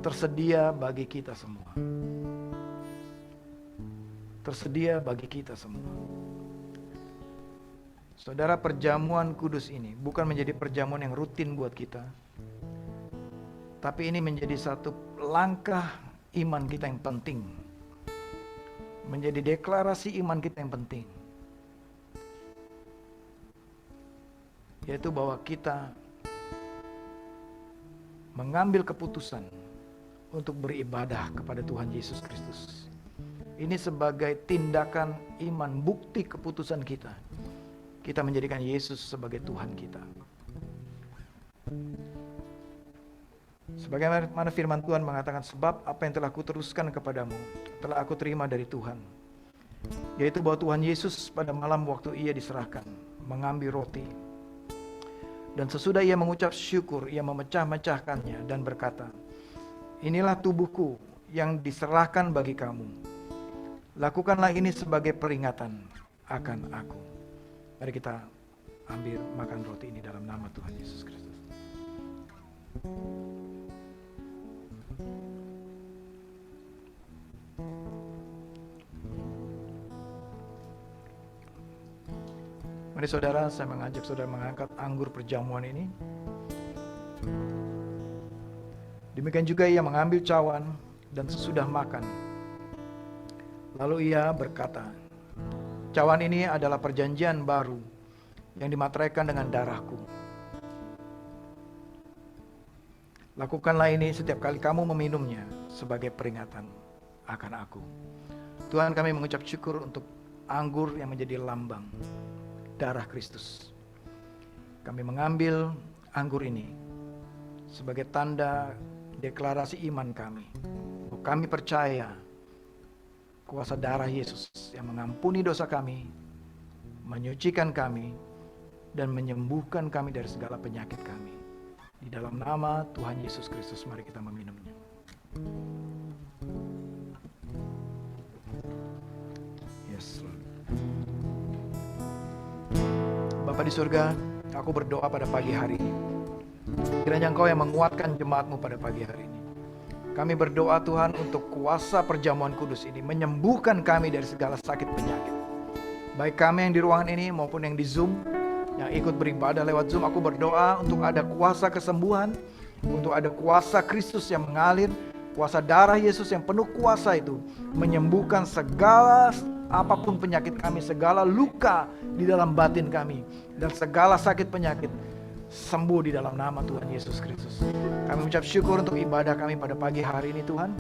tersedia bagi kita semua. Tersedia bagi kita semua. Saudara, perjamuan kudus ini bukan menjadi perjamuan yang rutin buat kita, tapi ini menjadi satu langkah iman kita yang penting, menjadi deklarasi iman kita yang penting, yaitu bahwa kita mengambil keputusan untuk beribadah kepada Tuhan Yesus Kristus. Ini sebagai tindakan iman, bukti keputusan kita. Kita menjadikan Yesus sebagai Tuhan kita. Sebagaimana firman Tuhan mengatakan, sebab apa yang telah kuteruskan kepadamu telah aku terima dari Tuhan, yaitu bahwa Tuhan Yesus pada malam waktu Ia diserahkan mengambil roti, dan sesudah Ia mengucap syukur, Ia memecah-mecahkannya dan berkata, inilah tubuhku yang diserahkan bagi kamu. Lakukanlah ini sebagai peringatan akan aku. Mari kita ambil makan roti ini dalam nama Tuhan Yesus Kristus. Mari saudara, saya mengajak saudara mengangkat anggur perjamuan ini. Demikian juga Ia mengambil cawan dan sesudah makan, lalu Ia berkata, cawan ini adalah perjanjian baru yang dimateraikan dengan darahku. Lakukanlah ini setiap kali kamu meminumnya sebagai peringatan akan aku. Tuhan, kami mengucap syukur untuk anggur yang menjadi lambang darah Kristus. Kami mengambil anggur ini sebagai tanda deklarasi iman kami. Kami percaya kuasa darah Yesus yang mengampuni dosa kami, menyucikan kami, dan menyembuhkan kami dari segala penyakit kami. Di dalam nama Tuhan Yesus Kristus, mari kita meminumnya. Yes, Lord. Bapa di surga, aku berdoa pada pagi hari ini. Kiranya Engkau yang menguatkan jemaat-Mu pada pagi hari ini. Kami berdoa Tuhan untuk kuasa perjamuan kudus ini menyembuhkan kami dari segala sakit penyakit. Baik kami yang di ruangan ini maupun yang di Zoom, yang ikut beribadah lewat Zoom, aku berdoa untuk ada kuasa kesembuhan, untuk ada kuasa Kristus yang mengalir, kuasa darah Yesus yang penuh kuasa itu menyembuhkan segala apapun penyakit kami, segala luka di dalam batin kami, dan segala sakit penyakit sembuh di dalam nama Tuhan Yesus Kristus. Kami mengucap syukur untuk ibadah kami pada pagi hari ini Tuhan,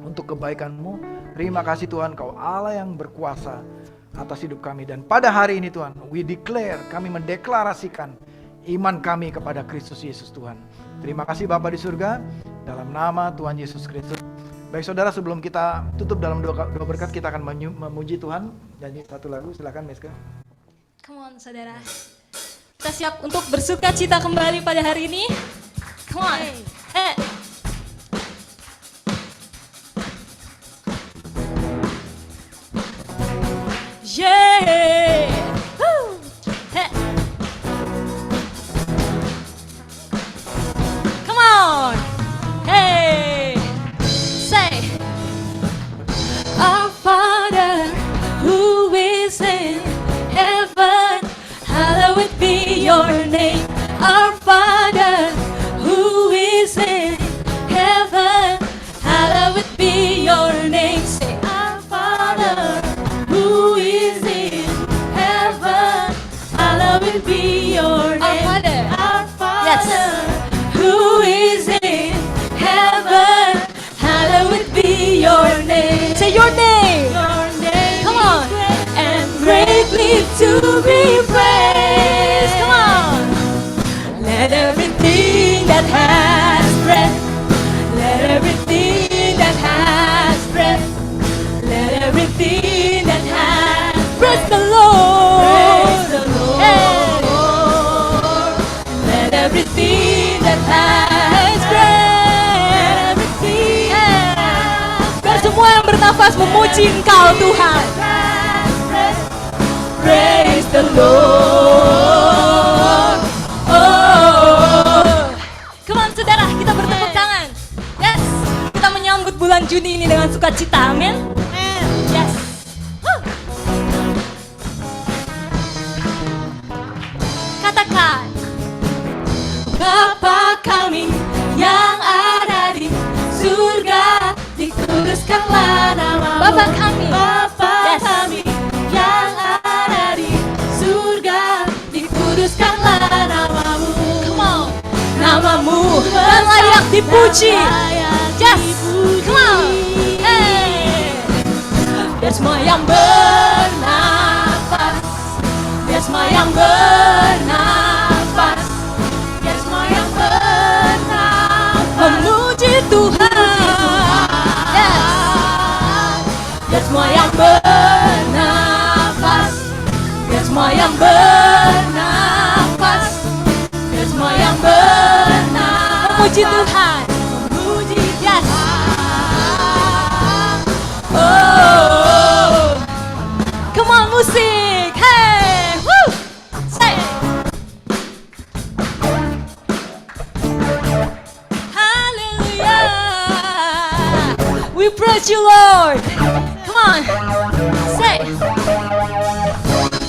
untuk kebaikan-Mu. Terima kasih Tuhan, Kau Allah yang berkuasa atas hidup kami. Dan pada hari ini Tuhan, we declare, kami mendeklarasikan iman kami kepada Kristus Yesus Tuhan. Terima kasih Bapa di surga, dalam nama Tuhan Yesus Kristus. Baik saudara, sebelum kita tutup dalam doa berkat, kita akan memuji Tuhan. Nyanyi satu lagu, silakan Meska. Come on saudara, kita siap untuk bersuka cita kembali pada hari ini. Come on, hey. Yeah. Woo. Hey. Come on. Hey. Say, Our Father who is in heaven, hallowed be your name. Our Father who is in heaven, hallowed be your name. Say, Our Father who is in heaven, hallowed be your name. Our Father, yes, who is in heaven, hallowed be your name. Say your name. Your name. Come on. And greatly to be praised. Come on. Let everything that has breath, let everything that has breath, let everything that has, praise the Lord. Praise the Lord. Hey. Let everything that has breath, everything. Biar semua yang bernafas memuji Engkau Tuhan. Praise the Lord. Oh. Come on saudara, kita bertepuk tangan. Yes, kita menyambut bulan Juni ini dengan sukacita. Amin. Yes. Woo. Katakan, Bapa kami yang ada di surga, dikuduskanlah namamu. Bapa kami, Bapa kami yang ada di surga, dikuduskanlah namamu. Come on, namamu dan layak dipuji. Yes, come on. Hey. Biar semua yang bernafas, biar semua yang bernafas, biar semua yang bernafas memuji Tuhan. Yes. Biar semua yang bernafas, biar semua yang bernafas, biar semua yang bernafas memuji Tuhan. Memuji, yes. Oh, come on musik, hey, woo, say. Hallelujah, we praise you Lord. Come on, say.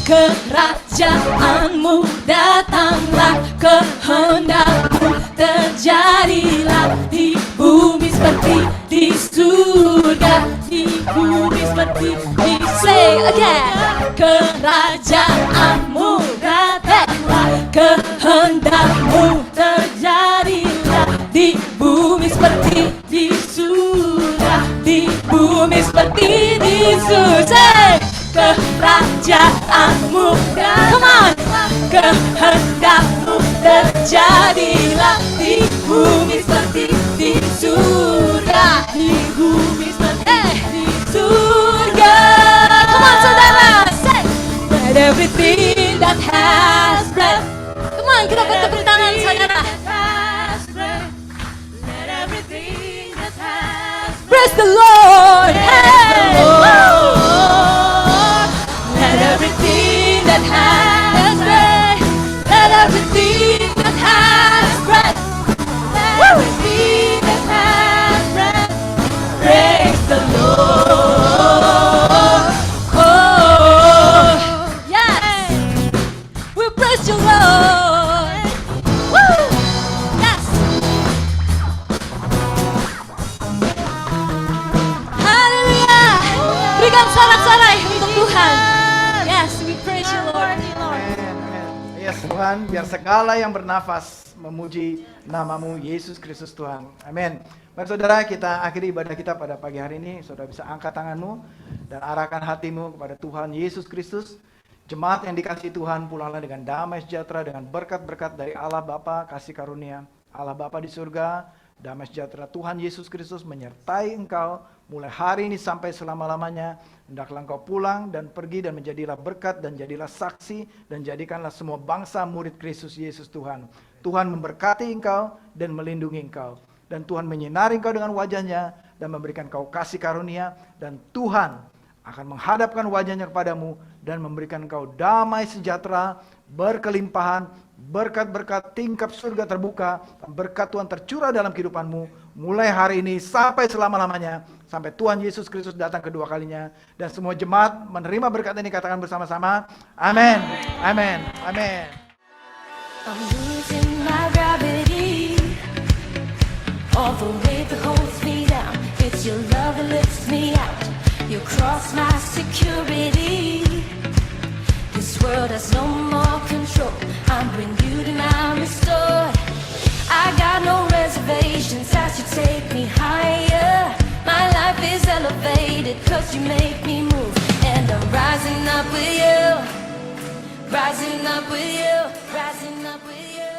Kerajaanmu datanglah, kehendakmu terjadilah di bumi seperti di surga, di bumi seperti di, say again. Kerajaanmu datanglah, kehendakmu terjadilah di bumi seperti di surga, di bumi seperti di surga. Kerajaanmu, come on, kehendakmu terjadilah di bumi seperti di surga, di bumi seperti di surga. Come on saudara, say, let everything that has breath. Come on, kita bertepuk tangan saudara. Let everything that has breath, praise the Lord. Hey. Let everything that has breath, let everything that has breath, let everything that has breath, Sorak-sorai untuk Tuhan. Yes, we praise you Lord. Amin, amin. Yes Tuhan, biar segala yang bernafas memuji namamu Yesus Kristus Tuhan. Amin. Baik saudara, kita akhiri ibadah kita pada pagi hari ini. Saudara bisa angkat tanganmu dan arahkan hatimu kepada Tuhan Yesus Kristus. Jemaat yang dikasihi Tuhan, pulanglah dengan damai sejahtera, dengan berkat-berkat dari Allah Bapa, kasih karunia Allah Bapa di surga, damai sejahtera Tuhan Yesus Kristus menyertai engkau mulai hari ini sampai selama-lamanya. Hendaklah engkau pulang dan pergi dan menjadilah berkat dan jadilah saksi dan jadikanlah semua bangsa murid Kristus Yesus Tuhan. Tuhan memberkati engkau dan melindungi engkau. Dan Tuhan menyinari engkau dengan wajahnya dan memberikan engkau kasih karunia. Dan Tuhan akan menghadapkan wajahnya kepadamu dan memberikan engkau damai sejahtera, berkelimpahan, berkat-berkat tingkap surga terbuka, berkat Tuhan tercurah dalam kehidupanmu mulai hari ini sampai selama-lamanya, sampai Tuhan Yesus Kristus datang kedua kalinya. Dan semua jemaat menerima berkat ini katakan bersama-sama, amin, amin, amin. I'm losing my gravity. All the weight that holds me down, it's your love that lifts me out. You cross my security. This world has no more control. I'm renewed and I'm restored. I got no reservations as you take me higher. My life is elevated 'cause you make me move. And I'm rising up with you. Rising up with you. Rising up with you.